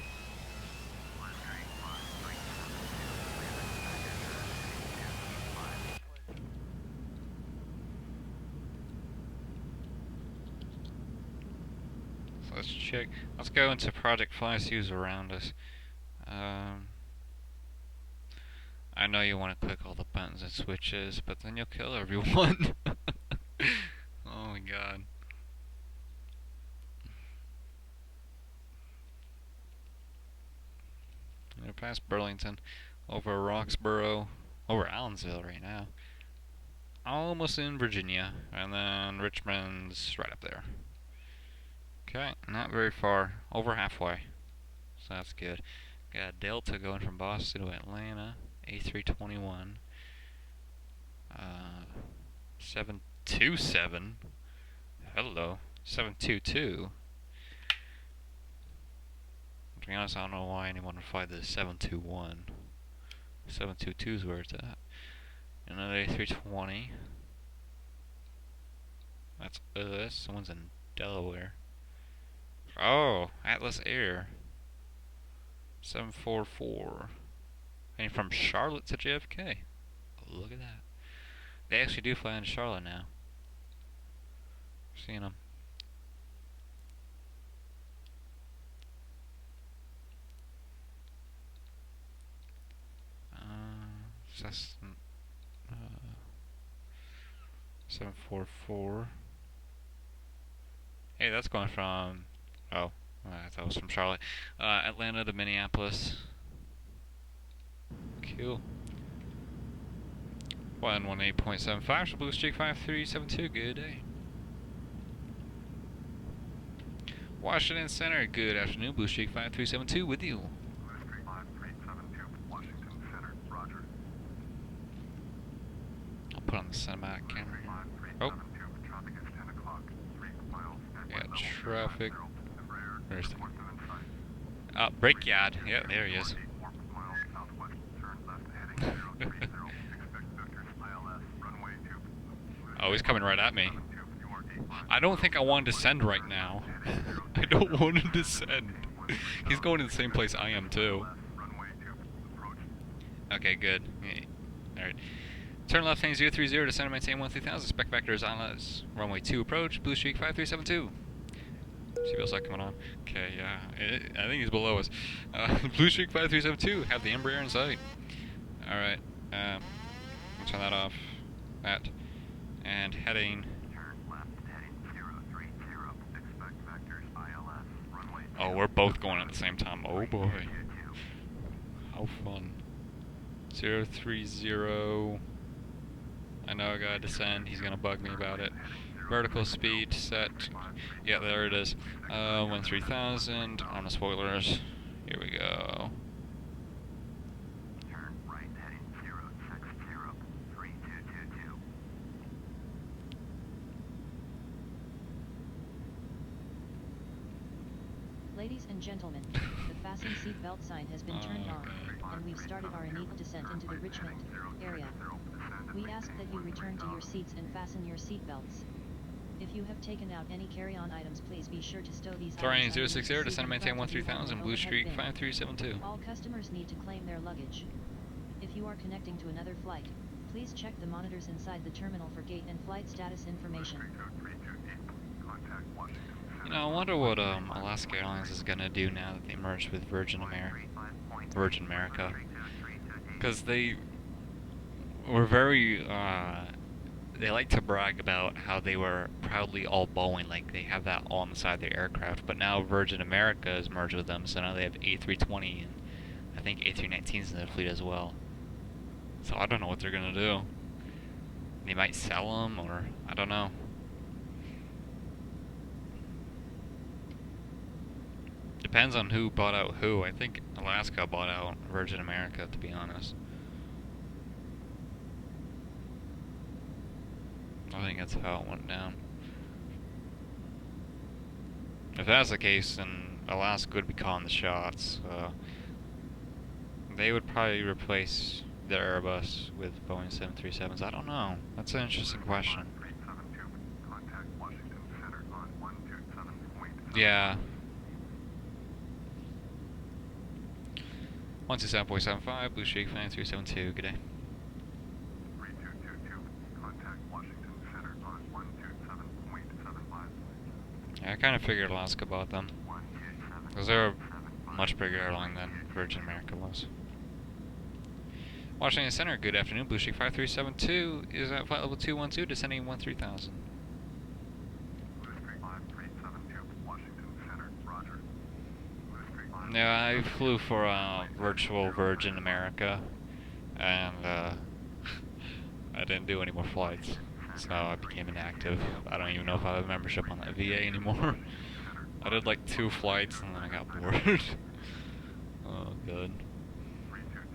Let's check. Let's go into Project Fly, see who's around us. I know you want to click all the buttons and switches, but then you'll kill everyone. Oh my god. We're past Burlington, over Roxborough, over Allensville right now. Almost in Virginia, and then Richmond's right up there. Okay, not very far, over halfway, so that's good. Got Delta going from Boston to Atlanta, A321, 727, hello, 722. To be honest, I don't know why anyone would fly the 721. 722 is where it's at. Another A320. That's us. Someone's in Delaware. Oh, Atlas Air. 744. And from Charlotte to JFK. Look at that. They actually do fly into Charlotte now. Seeing them. Cessna 744. Hey, that's going from. Oh, I thought it was from Charlotte. Atlanta to Minneapolis. Cool. 118.75 to Blue Streak 5372. Good day. Washington Center. Good afternoon. Blue Streak 5372 with you. I'll put on the cinematic camera. Oh. Yeah, traffic. Where's the brake yard? Yeah, there he is. Oh, he's coming right at me. I don't think I want to descend right now. I don't want to descend. He's going to the same place I am too. Okay, good. Alright. Turn left heading 030 to center maintain 13,000. Spec vector is on us. Runway 2 approach. Blue Streak 5372. Seatbelt's not coming on. Okay, yeah. I think he's below us. Blue Streak 5372. Have the Embraer in sight. Alright. I'll turn that off. That. And heading. Oh, we're both going at the same time. Oh boy. How fun. 030. I know I gotta descend. He's gonna bug me about it. Vertical speed set. Yeah, there it is. 13,000 on the spoilers. Here we go. Turn right heading 0603222. Ladies and and gentlemen, the fasten seatbelt sign has been turned on, and we've started our inequal descent into the Richmond area. We ask that you return to your seats and fasten your seatbelts. If you have taken out any carry-on items, please be sure to stow these Terrain items 060, underneath the descend seat and in maintain front of you on 13000, the Blue overhead Street bin. 5372. All customers need to claim their luggage. If you are connecting to another flight, please check the monitors inside the terminal for gate and flight status information. You know, I wonder what Alaska Airlines is gonna do now that they merged with Virgin America. Because they were very, they like to brag about how they were proudly all Boeing, like they have that all on the side of their aircraft. But now Virgin America has merged with them, so now they have A320 and I think A319s in their fleet as well. So I don't know what they're gonna do. They might sell them, or I don't know. Depends on who bought out who. I think Alaska bought out Virgin America, to be honest. I think that's how it went down. If that's the case, then Alaska would be calling the shots. They would probably replace their Airbus with Boeing 737s. I don't know. That's an interesting question. Yeah. 127.75, Blue Streak 9372, good day. Yeah, I kind of figured Alaska bought them. Because they're a much bigger airline than Virgin America was. Washington Center, good afternoon. Blue Streak 5372 is at flight level 212, descending 13,000. Yeah, I flew for virtual Virgin America, and I didn't do any more flights, so I became inactive. I don't even know if I have a membership on that VA anymore. I did like 2 flights, and then I got bored. Oh, good.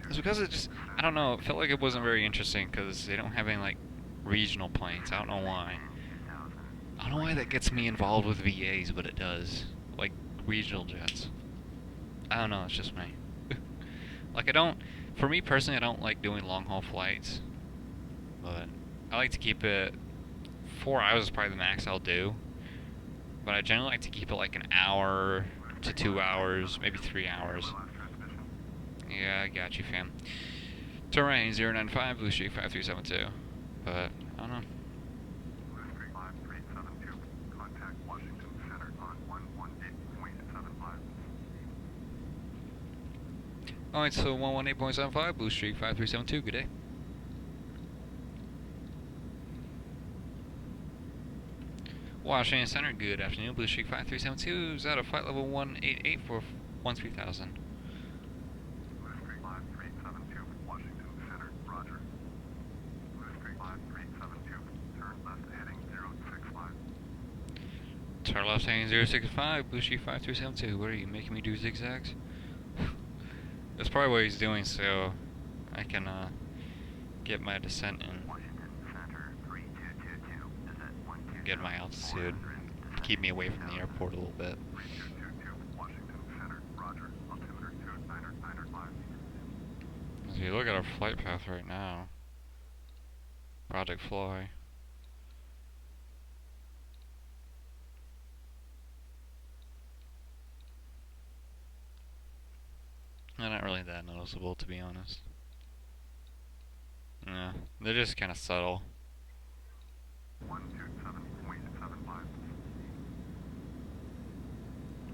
It's because it just, I don't know, it felt like it wasn't very interesting, because they don't have any, like, regional planes. I don't know why. I don't know why that gets me involved with VAs, but it does. Like, regional jets. I don't know, it's just me. Like, for me personally, I don't like doing long haul flights. But I like to keep it, 4 hours is probably the max I'll do. But I generally like to keep it like an hour to 2 hours, maybe 3 hours. Yeah, I got you, fam. Terrain 095, Blue Streak 5372. But, I don't know. Alright, so 118.75, Blue Streak 5372, good day. Washington Center, good afternoon, Blue Streak 5372 is at a flight level 188 for 13,000. Turn left heading 065, Blue Streak 5372, what are you, making me do zigzags? That's probably what he's doing, so I can get my descent in. Get my altitude. Keep me away from the airport a little bit. As you look at our flight path right now, Project Fly. Not really that noticeable, to be honest. Yeah, they're just kind of subtle. 127.75.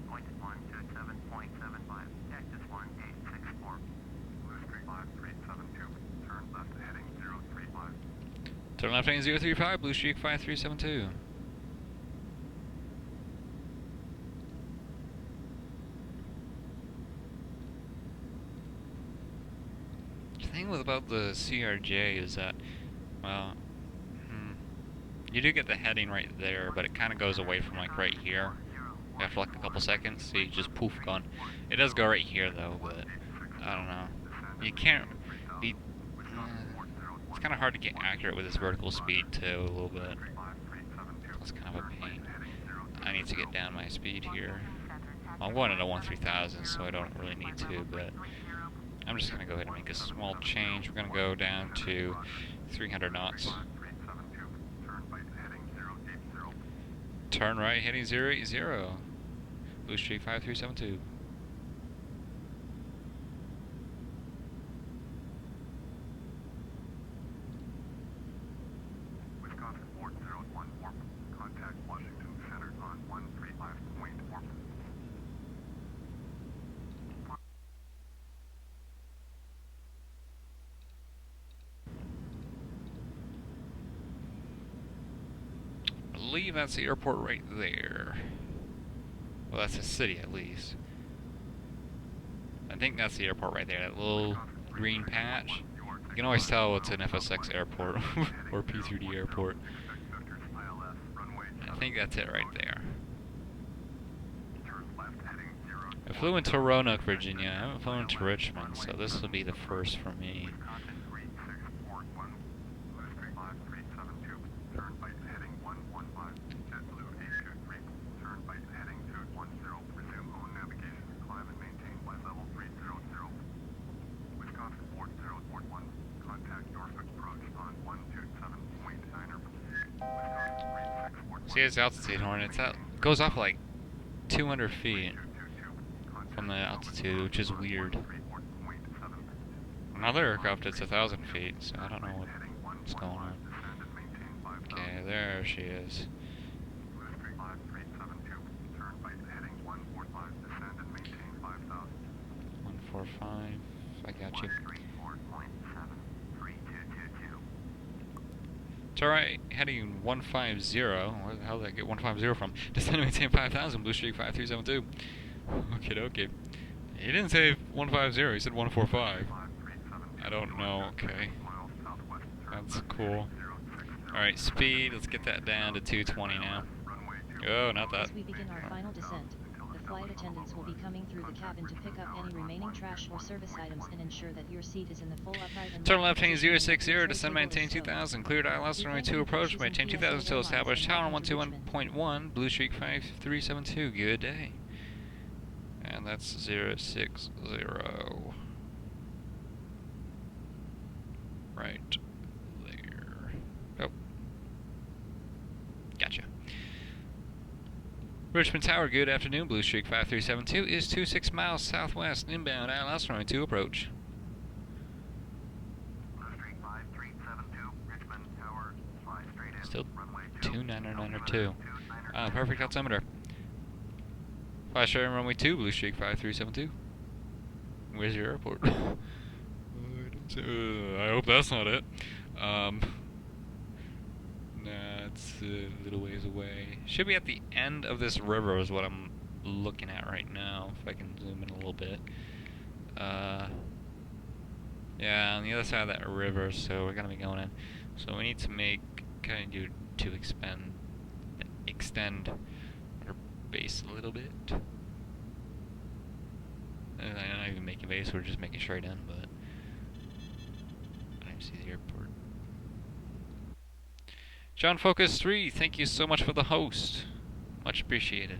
Point 127.75. Cactus 1864. Blue Streak 5372. Turn left heading 035. Turn left heading 035, Blue Streak 5372. The thing about the CRJ is that, well, you do get the heading right there, but it kind of goes away from like right here after like a couple seconds. See, just poof, gone. It does go right here though, but I don't know. You can't be. It's kind of hard to get accurate with this vertical speed too, a little bit. It's kind of a pain. I need to get down my speed here. I'm going into 13000, so I don't really need to, but I'm just going to go ahead and make a small change. We're going to go down to 300 knots. Turn right, heading 080. Blue Streak 5372. I believe that's the airport right there. Well, that's the city at least. I think that's the airport right there, that little green patch. You can always tell it's an FSX airport or P3D airport. I think that's it right there. I flew into Roanoke, Virginia. I haven't flown into Richmond, so this will be the first for me. See this altitude horn, it goes off like 200 feet from the altitude, which is weird. Another aircraft it's 1,000 feet, so I don't know what's going on. Okay, there she is. 145, I got you. It's alright, heading 150. Where the hell did I get 150 from? Descend and maintain 5,000, Blue Streak 5372. Okay. He didn't say 150, he said 145. I don't know, okay. That's cool. Alright, speed, let's get that down to 220 now. Oh, not that. As we begin our final descent, the flight attendants will be coming through the cabin to pick up any remaining trash or service items and ensure that your seat is in the full upright and turn left, heading 060, descend, maintain 2000, cleared ILS, runway 2 approach, maintain 2000 till established, tower 121.1, Blue Streak 5372, good day. And that's 060. Right there. Oh. Gotcha. Richmond Tower, good afternoon. Blue Streak 5372 is 26 miles southwest, inbound, ILS runway 2 approach. Still 29902. Perfect altimeter. Fly straight on runway 2, Blue Streak 5372. Where's your airport? I hope that's not it. Nah, it's a little ways away. Should be at the end of this river is what I'm looking at right now, if I can zoom in a little bit. Yeah, on the other side of that river, so we're gonna be going in. So we need to extend our base a little bit. I'm not even making base, we're just making straight in, but I don't see the airport. John Focus 3, thank you so much for the host. Much appreciated.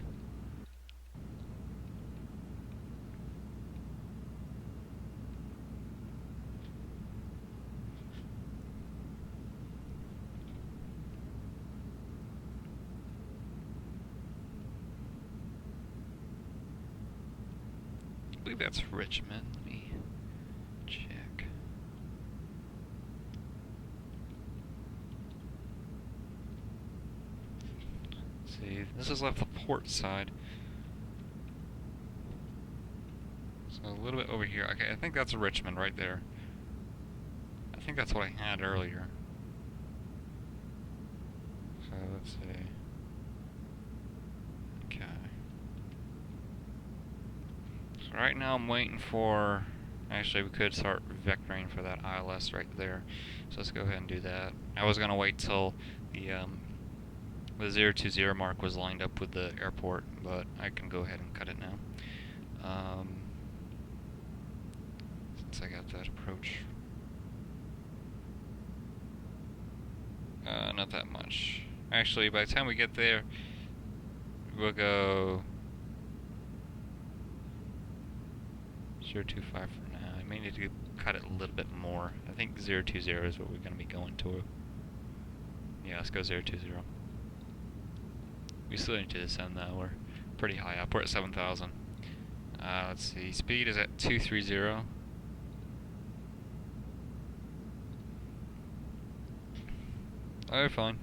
I believe that's Richmond. Let me check. Let's see, this is left the port side. So a little bit over here. Okay, I think that's Richmond right there. I think that's what I had earlier. So let's see. Okay. So right now I'm waiting for... Actually, we could start vectoring for that ILS right there. So let's go ahead and do that. I was going to wait till the 020 mark was lined up with the airport, but I can go ahead and cut it now. Since I got that approach. Not that much. Actually, by the time we get there, we'll go 025 for now. I may need to cut it a little bit more. I think 020 is what we're going to be going to. Yeah, let's go 020. We still need to descend though. We're pretty high up. We're at 7,000. Let's see. Speed is at 230. Alright, fine.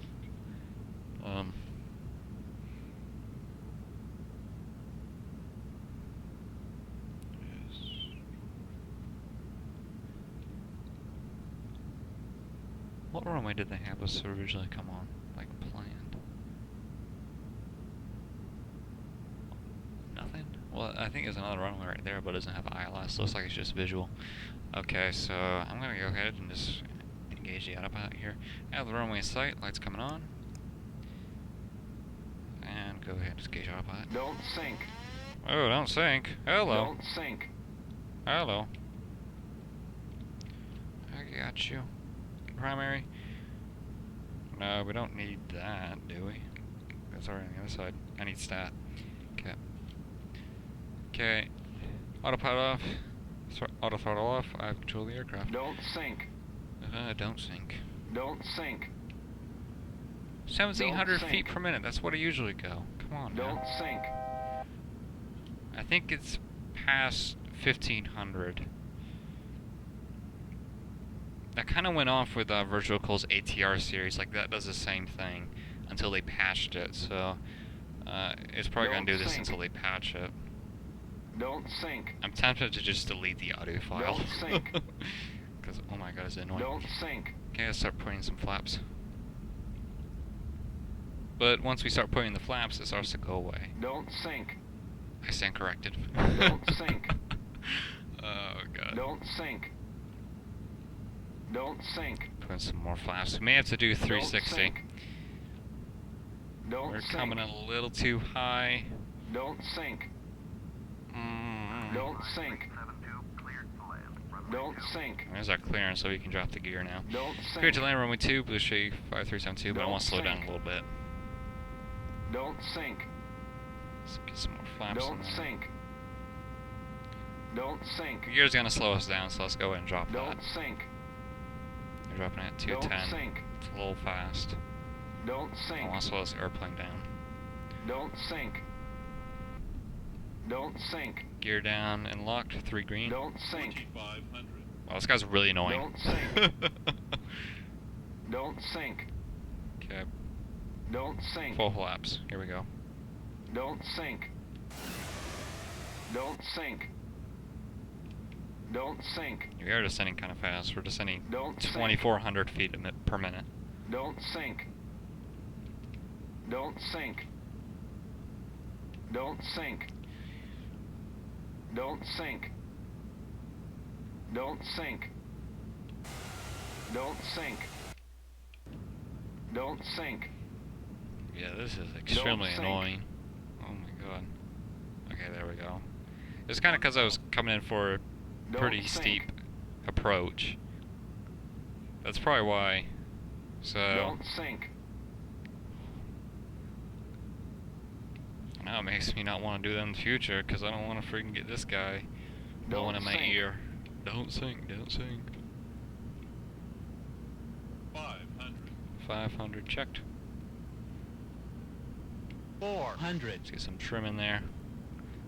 What runway did they have us originally come on, like planned? Nothing? Well, I think there's another runway right there, but it doesn't have ILS. Looks like it's just visual. Okay, so I'm gonna go ahead and just engage the autopilot here. I have the runway in sight, lights coming on. And go ahead and engage autopilot. Don't sink. Oh, don't sink. Hello. Don't sink. Hello. I got you. Primary. No, we don't need that, do we? That's already on the other side. I need stat. Okay. Okay. Autopilot off. Auto throttle off. I have control of the aircraft. Don't sink. Don't sink. Don't sink. 1,700 feet per minute. That's what I usually go. Come on, man. Don't sink. I think it's past 1,500. That kind of went off with VirtualCol's ATR series. Like, that does the same thing until they patched it. So, it's probably going to do this until they patch it. Don't sink. I'm tempted to just delete the audio file. Don't sink. Because, oh my god, it's annoying. Don't sink. Okay, let's start putting some flaps. But once we start putting the flaps, it starts to go away. Don't sink. I stand corrected. Don't sink. Oh god. Don't sink. Don't sink. Put some more flaps. We may have to do 360. Don't We're sink. coming in a little too high. Don't sink. Don't sink. Don't sink. There's our clearance, so we can drop the gear now. Don't sink. Clear to land runway 2, Blue Shea 5372, but I want to slow down a little bit. Don't sink. Let's get some more flaps in Don't there. sink. Don't sink. The gear's going to slow us down, so let's go ahead and drop that. Don't sink. You're dropping it at Don't 210. sink. It's a little fast. Don't I sink. want to slow this airplane down. Don't sink. Don't sink. Gear down and locked, 3 green. Don't sink. Wow, this guy's really annoying. Don't sink. Don't sink. Okay, Don't sink. full flaps. Here we go. Don't sink. Don't sink. Don't sink. We are descending kind of fast. We're descending Don't sink. 2,400 feet per minute. Don't sink. Don't sink. Don't sink. Don't sink. Don't sink. Don't sink. Don't sink. Yeah, this is extremely sink. annoying. Oh my god. Okay, there we go. It's kind of because I was coming in for a pretty Don't steep sink. approach. That's probably why. So Don't sink. now it makes me not want to do that in the future because I don't want to freaking get this guy blowing in my sink. ear. Don't sink, don't sink. 500 checked. 400. Let's get some trim in there.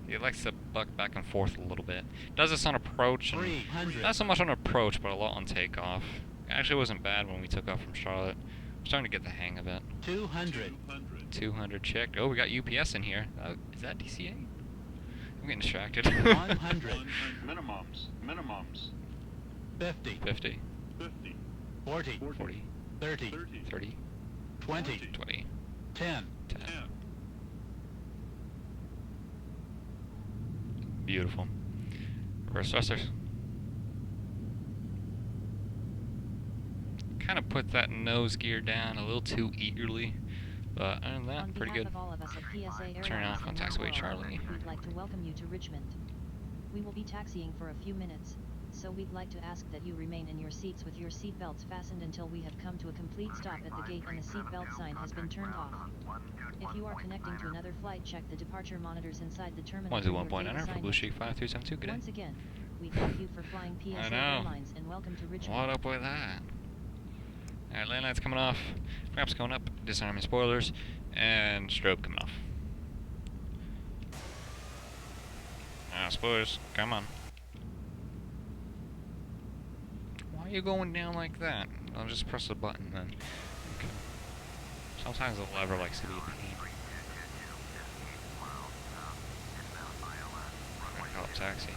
It likes to buck back and forth a little bit. Does this on approach, and 300. not so much on approach, but a lot on takeoff. It actually wasn't bad when we took off from Charlotte. I'm starting to get the hang of it. 200. 200 checked. Oh, we got UPS in here. Is that DCA? I'm getting distracted. 100. Minimums. 50. 50. 40. 40. 30. 30. 20. 20. 10. 10. Beautiful. Reverse thrusters. Kind of put that nose gear down a little too eagerly, but other than that, On pretty behalf good. of all of us at PSA Airlines Turn off on and taxiway Lockheed, Charlie. We'd like to welcome you to Richmond. We will be taxiing for a few minutes, so we'd like to ask that you remain in your seats with your seatbelts fastened until we have come to a complete stop at the gate and the seatbelt sign has been turned off. If you are connecting to another flight, check the departure monitors inside the terminal. for your gate 121.9 for assignment. Blue Sheik 5372. Good day. Once again, We thank you for flying PSA know. Airlines and welcome to Richmond. What up with that? Alright, land lights coming off, flaps going up, disarming spoilers, and strobe coming off. Spoilers, come on. Why are you going down like that? I'll just press the button then. Okay. Sometimes the lever likes to be a pain. I call it taxi.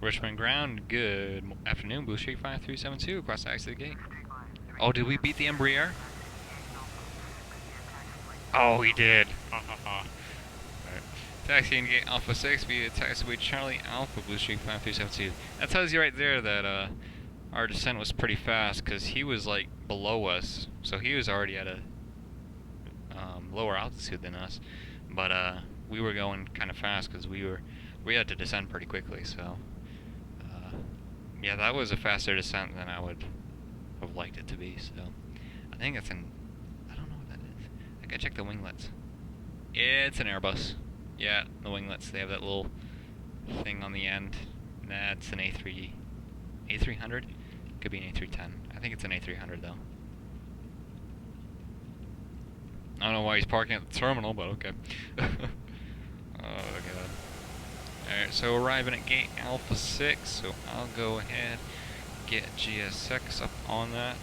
Richmond ground, good afternoon, Pushback 5372, across the exit gate. Oh, did we beat the Embraer? Oh, we did. Ha ha ha. Alright. Taxiing gate Alpha 6 via taxiway Charlie Alpha, Pushback 5372. That tells you right there that our descent was pretty fast, because he was like below us, so he was already at a lower altitude than us. But we were going kind of fast because we had to descend pretty quickly, so yeah, that was a faster descent than I would have liked it to be. So I think it's an, I don't know what that is. I gotta check the winglets. It's an Airbus. Yeah, the winglets, they have that little thing on the end. That's an A300. Could be an A310. I think it's an A300 though. I don't know why he's parking at the terminal, but okay. Oh god. Alright, so arriving at gate Alpha 6, so I'll go ahead, get GSX up on that.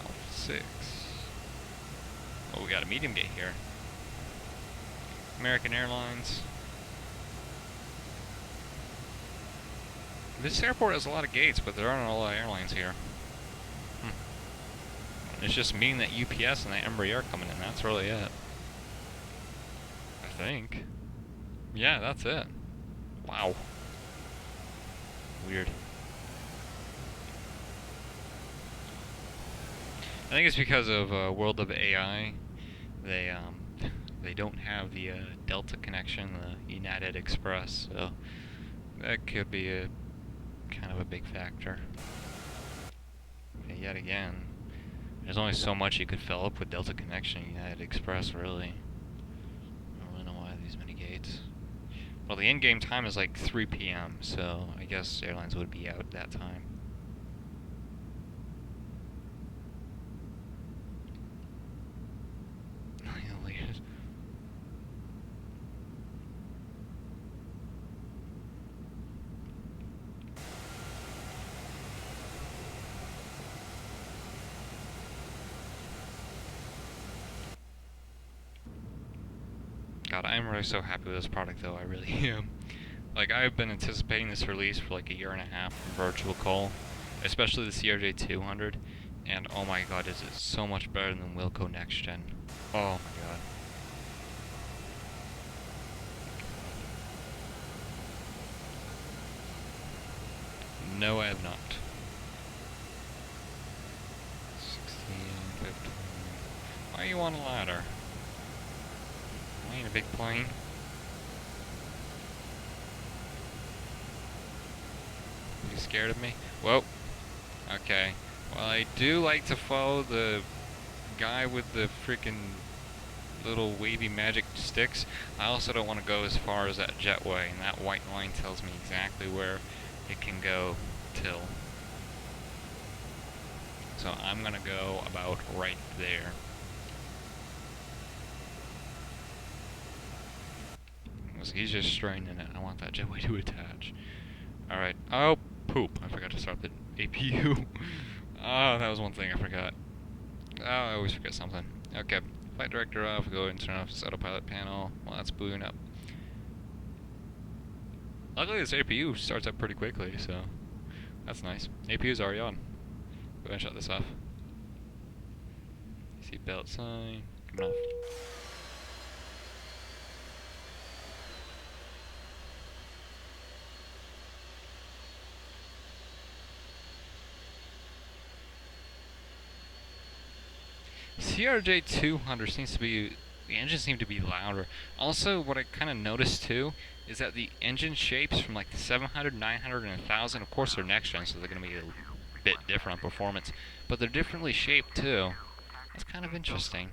Alpha 6. Oh, we got a medium gate here. American Airlines. This airport has a lot of gates, but there aren't a lot of airlines here. It's just me and that UPS and that Embraer coming in, that's really it. I think. Yeah, that's it. Wow. Weird. I think it's because of World of AI. They don't have the Delta connection, the United Express, so that could be a kind of a big factor. Okay, yet again, there's only so much you could fill up with Delta connection, United Express, really. I don't really know why these many gates. Well, the in-game time is like 3 p.m., so I guess airlines would be out at that time. God, I'm really so happy with this product though, I really am. Like, I've been anticipating this release for like a year and a half from VirtualCol, especially the CRJ-900, and oh my god, is it so much better than Wilco Next Gen. Oh my god. No, I have not. 16, 15. Why are you on a ladder? I ain't a big plane. Are you scared of me? Whoa. Okay. Well, I do like to follow the guy with the freaking little wavy magic sticks. I also don't want to go as far as that jetway, and that white line tells me exactly where it can go till. So I'm gonna go about right there. He's just straining it. I want that jetway to attach. Alright. Oh, poop. I forgot to start the APU. Oh, that was one thing I forgot. Oh, I always forget something. Okay. Flight director off. Go ahead and turn off the autopilot panel while that's booting up. Luckily, this APU starts up pretty quickly, so that's nice. APU's already on. Go ahead and shut this off. Seatbelt sign. Coming off. CRJ-900 seems to be, the engines seem to be louder. Also, what I kind of noticed too is that the engine shapes from like the 700, 900, and 1000, of course they're next gen, so they're going to be a bit different on performance, but they're differently shaped too. That's kind of interesting.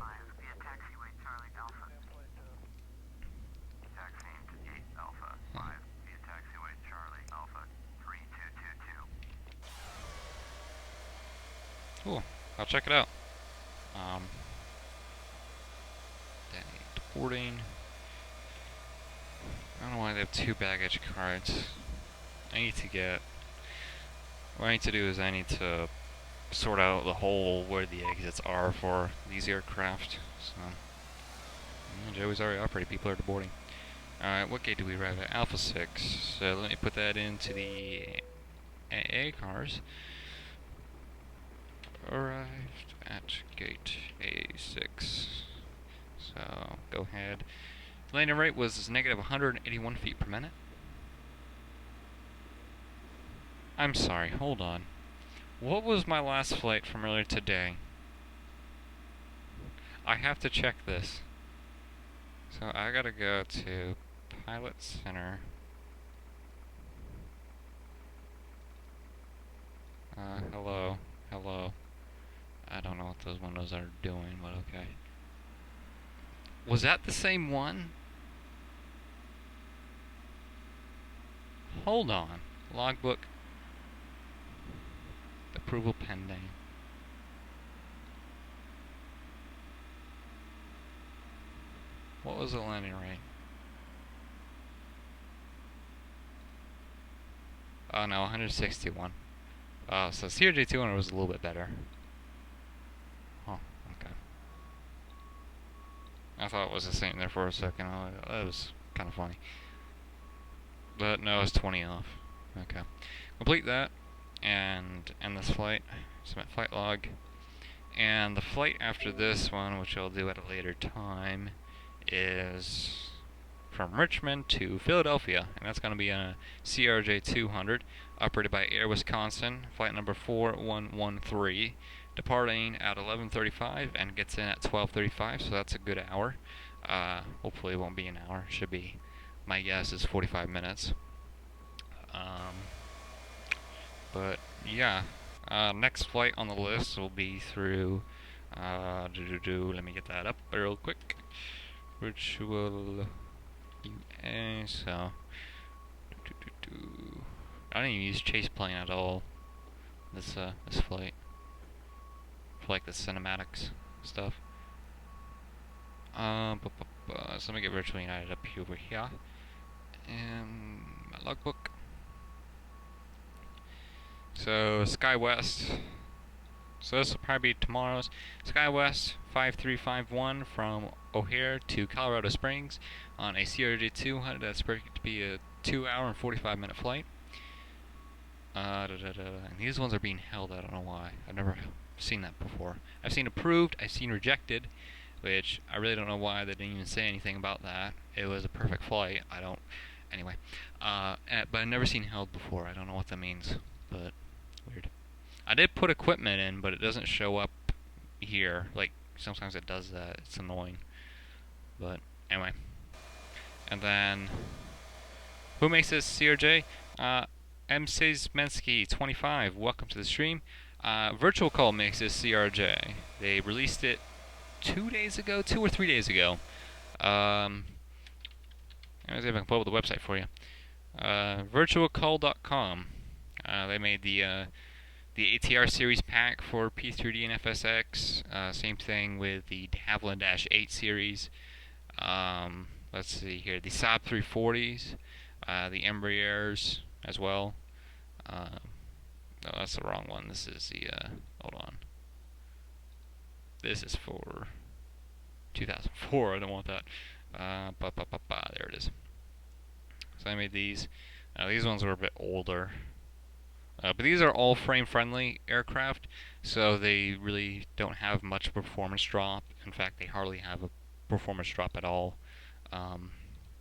I'll check it out. Then boarding. I don't know why they have 2 baggage cards. What I need to do is I need to sort out the hole where the exits are for these aircraft. So, Joey's already operating. People are boarding. Alright, what gate do we arrive at? Alpha 6. So let me put that into the AA cars. Arrived at gate A6. So, go ahead. Landing rate was negative 181 feet per minute. I'm sorry, hold on. What was my last flight from earlier today? I have to check this. So I gotta go to Pilot Center. Hello. I don't know what those windows are doing, but okay. Was that the same one? Hold on. Logbook. Approval pending. What was the landing rate? Oh no, 161. Oh, so CRJ-200 was a little bit better. Oh, okay. I thought it was the same there for a second. That was kind of funny. But no, it's 20 off. Okay. Complete that and end this flight. Submit flight log. And the flight after this one, which I'll do at a later time, is from Richmond to Philadelphia, and that's going to be a CRJ-200 operated by Air Wisconsin, flight number 4113, departing at 11:35 and gets in at 12:35, so that's a good hour. Hopefully it won't be an hour. Should be, my guess is 45 minutes. But yeah, next flight on the list will be through let me get that up real quick. Virtual UA, so I didn't even use chase plane at all this flight for like the cinematics stuff. So let me get Virtual United up over here and my logbook. So SkyWest. So this will probably be tomorrow's. SkyWest 5351 from O'Hare to Colorado Springs on a CRJ-200. That's projected to be a 2-hour and 45-minute flight. And these ones are being held. I don't know why. I've never seen that before. I've seen approved. I've seen rejected, which I really don't know why they didn't even say anything about that. It was a perfect flight. Anyway. But I've never seen held before. I don't know what that means, but weird. I did put equipment in, but it doesn't show up here. Like, sometimes it does that. It's annoying. But, anyway. And then, who makes this CRJ? MCzmensky25, welcome to the stream. VirtualCol makes this CRJ. They released it 2 or 3 days ago. Let me see if I can pull up the website for you. VirtualCol.com. They made the ATR series pack for P3D and FSX. Same thing with the de Havilland-8 series. Let's see here. The Saab 340s. The Embraers as well. No, that's the wrong one. This is the, hold on. This is for 2004. I don't want that. There it is. So I made these. These ones were a bit older. But these are all frame-friendly aircraft, so they really don't have much performance drop. In fact, they hardly have a performance drop at all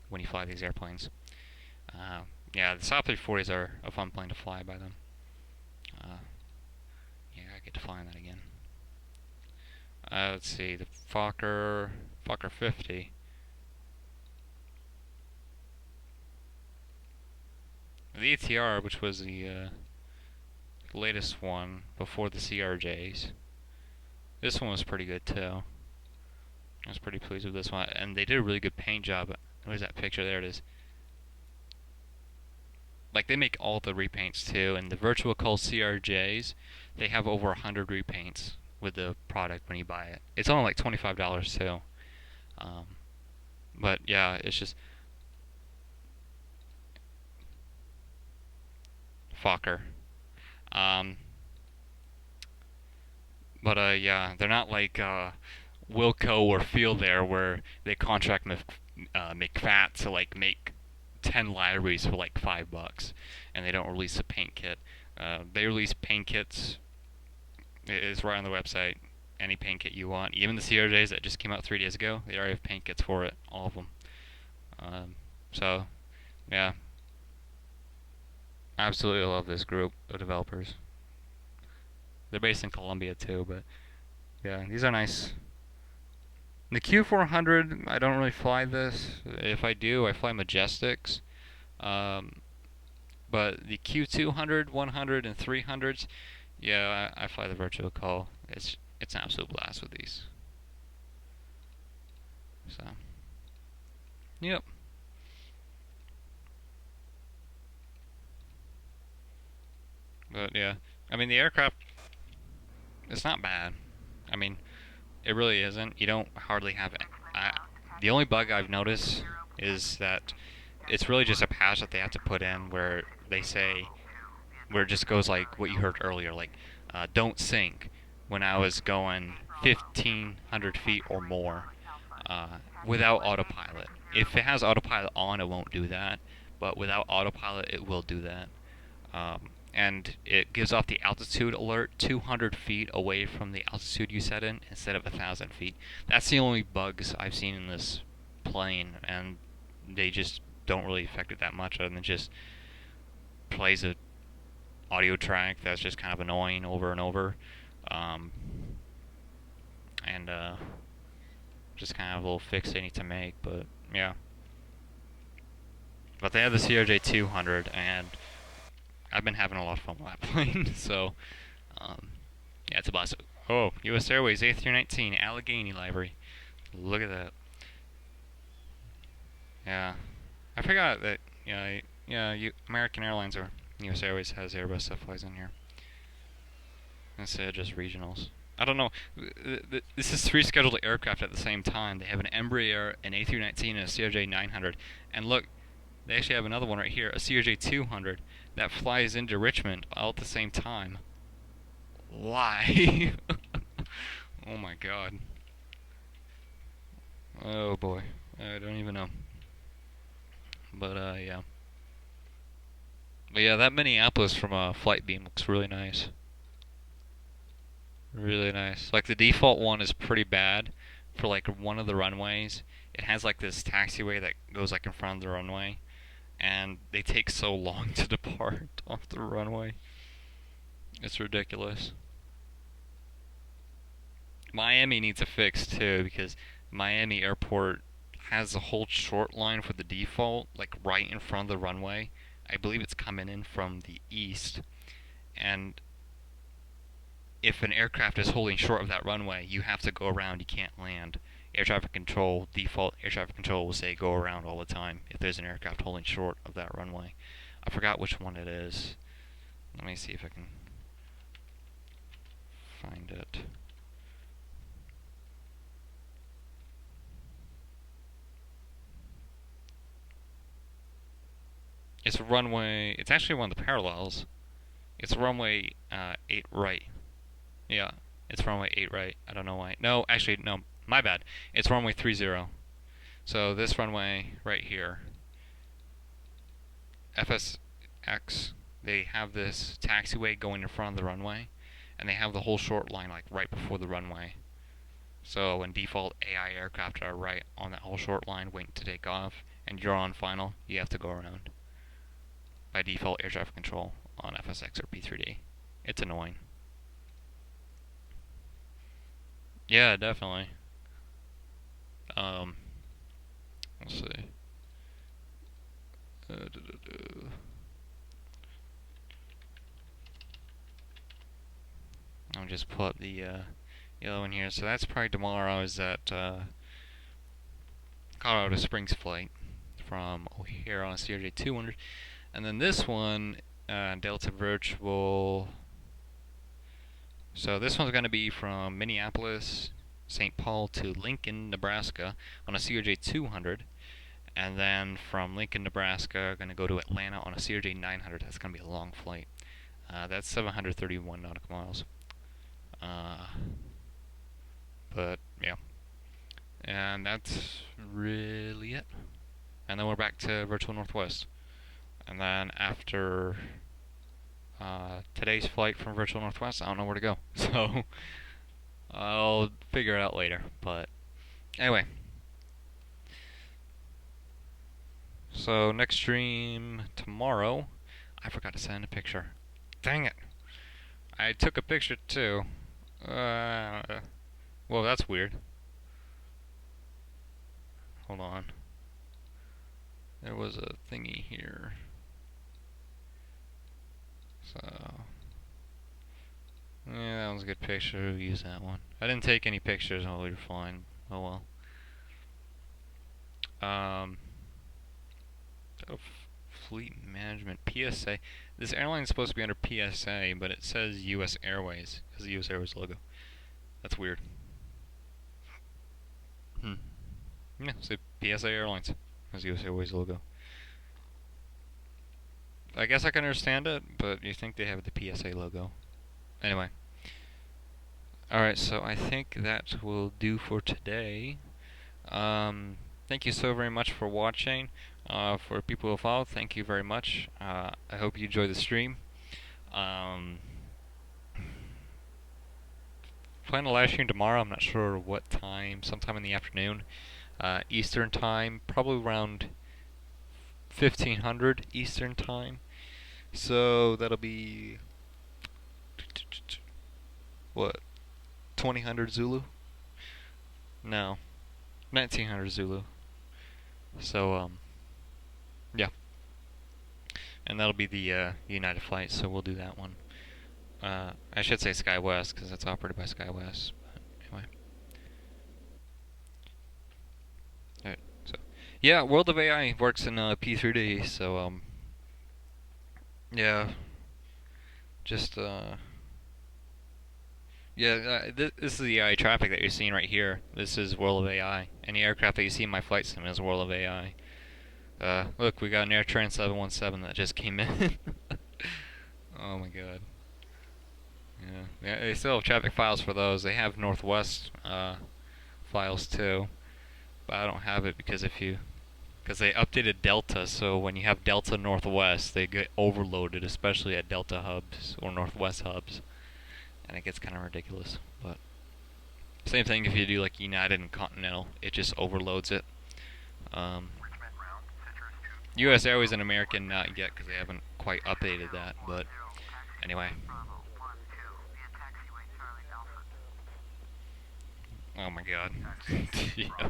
when you fly these airplanes. Yeah, the Saab 340s are a fun plane to fly by them. Yeah, I get to fly that again. Let's see, the Fokker 50. The ATR, which was the latest one before the CRJs. This one was pretty good too. I was pretty pleased with this one, and they did a really good paint job. Where's that picture? There it is. Like, they make all the repaints too, and the VirtualCol CRJs, they have over 100 repaints. with the product when you buy it. It's only like $25 too. But yeah, it's just Fokker. But yeah, they're not like Wilco or Field Air where they contract McFat to like make 10 libraries for like $5, and they don't release a paint kit. They release paint kits. It's right on the website. Any paint kit you want, even the CRJs that just came out 3 days ago, they already have paint kits for it, all of them. So, yeah, I absolutely love this group of developers. They're based in Colombia too, but yeah, these are nice. The Q400, I don't really fly this. If I do, I fly Majestics. But the Q200, 100, and 300s, yeah, I fly the VirtualCol. It's an absolute blast with these. So, yep. But yeah, I mean the aircraft, it's not bad. I mean, it really isn't. You don't hardly have it. The only bug I've noticed is that it's really just a patch that they have to put in where they say, where it just goes like what you heard earlier, like don't sink when I was going 1,500 feet or more without autopilot. If it has autopilot on, it won't do that, but without autopilot, it will do that. And it gives off the altitude alert 200 feet away from the altitude you set in instead of 1,000 feet. That's the only bugs I've seen in this plane, and they just don't really affect it that much, other than just plays a audio track that's just kind of annoying over and over, and just kind of a little fix they need to make. But yeah, but they have the CRJ-200, and I've been having a lot of fun with that plane. So yeah, it's a blast. Oh, U.S. Airways A319 Allegheny library. Look at that. Yeah, I forgot that. American Airlines or U.S. Airways has Airbus that flies in here instead of just regionals. I don't know. This is 3 scheduled aircraft at the same time. They have an Embraer, an A319, and a CRJ-900. And look, they actually have another one right here, a CRJ-200, that flies into Richmond all at the same time. Why? Oh my god. Oh boy. I don't even know. But yeah. But yeah, that Minneapolis from Flight Beam looks really nice. Really nice. Like the default one is pretty bad for like one of the runways. It has like this taxiway that goes like in front of the runway, and they take so long to depart off the runway. It's ridiculous. Miami needs a fix too, because Miami Airport has a whole short line for the default, like right in front of the runway. I believe it's coming in from the east, and if an aircraft is holding short of that runway, you have to go around, you can't land. Air traffic control, default air traffic control will say go around all the time if there's an aircraft holding short of that runway. I forgot which one it is. Let me see if I can find it. It's runway, it's actually one of the parallels. It's runway 8 right. Yeah, it's runway 8 right. I don't know why. No, actually, no, my bad. It's runway 30. So this runway right here, FSX, they have this taxiway going in front of the runway, and they have the whole short line like right before the runway. So when default AI aircraft are right on that whole short line waiting to take off, and you're on final, you have to go around. By default air traffic control on FSX or P3D. It's annoying. Yeah, definitely. Let's see. I'll just pull up the other one here. So that's probably tomorrow. Is that Colorado Springs flight from O'Hare on a CRJ-200. And then this one, Delta Virtual So this one's going to be from Minneapolis, St. Paul to Lincoln, Nebraska on a CRJ-200. And then from Lincoln, Nebraska, going to go to Atlanta on a CRJ-900. That's going to be a long flight. That's 731 nautical miles. But, yeah. And that's really it. And then we're back to Virtual Northwest. And then after today's flight from Virtual Northwest, I don't know where to go. So, I'll figure it out later. But, anyway. So, next stream tomorrow. I forgot to send a picture. Dang it. I took a picture too. Well, that's weird. Hold on. There was a thingy here. So, yeah, that was a good picture. We'll use that one. I didn't take any pictures while we were flying. Oh well. Fleet management PSA. This airline is supposed to be under PSA, but it says U.S. Airways as the U.S. Airways logo. That's weird. Yeah, say PSA Airlines as the U.S. Airways logo. I guess I can understand it, but you think they have the PSA logo. Anyway. Alright, so I think that will do for today. Thank you so very much for watching. For people who follow, thank you very much. I hope you enjoy the stream. Plan a live stream tomorrow. I'm not sure what time. Sometime in the afternoon, Eastern time, probably around 1500 Eastern time. So that'll be what? 2000 Zulu? No, 1900 Zulu. So yeah, and that'll be the United flight. So we'll do that one. I should say SkyWest because it's operated by SkyWest. But anyway. Alright, so yeah, World of AI works in P3D. So yeah, just yeah, this is the AI traffic that you're seeing right here. This is World of AI. Any aircraft that you see in my flight sim is World of AI. Look, we got an AirTran 717 that just came in. Oh my god. Yeah, they still have traffic files for those. They have Northwest files too, but I don't have it because because they updated Delta, so when you have Delta Northwest, they get overloaded, especially at Delta hubs or Northwest hubs, and it gets kind of ridiculous. But same thing if you do like United and Continental, it just overloads it. U.S. Airways and American not yet because they haven't quite updated that, but anyway. Oh my god. Yeah.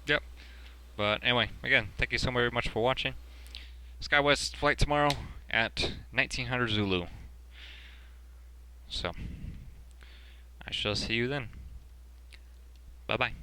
Yep. But anyway, again, thank you so very much for watching. SkyWest flight tomorrow at 1900 Zulu. So, I shall see you then. Bye-bye.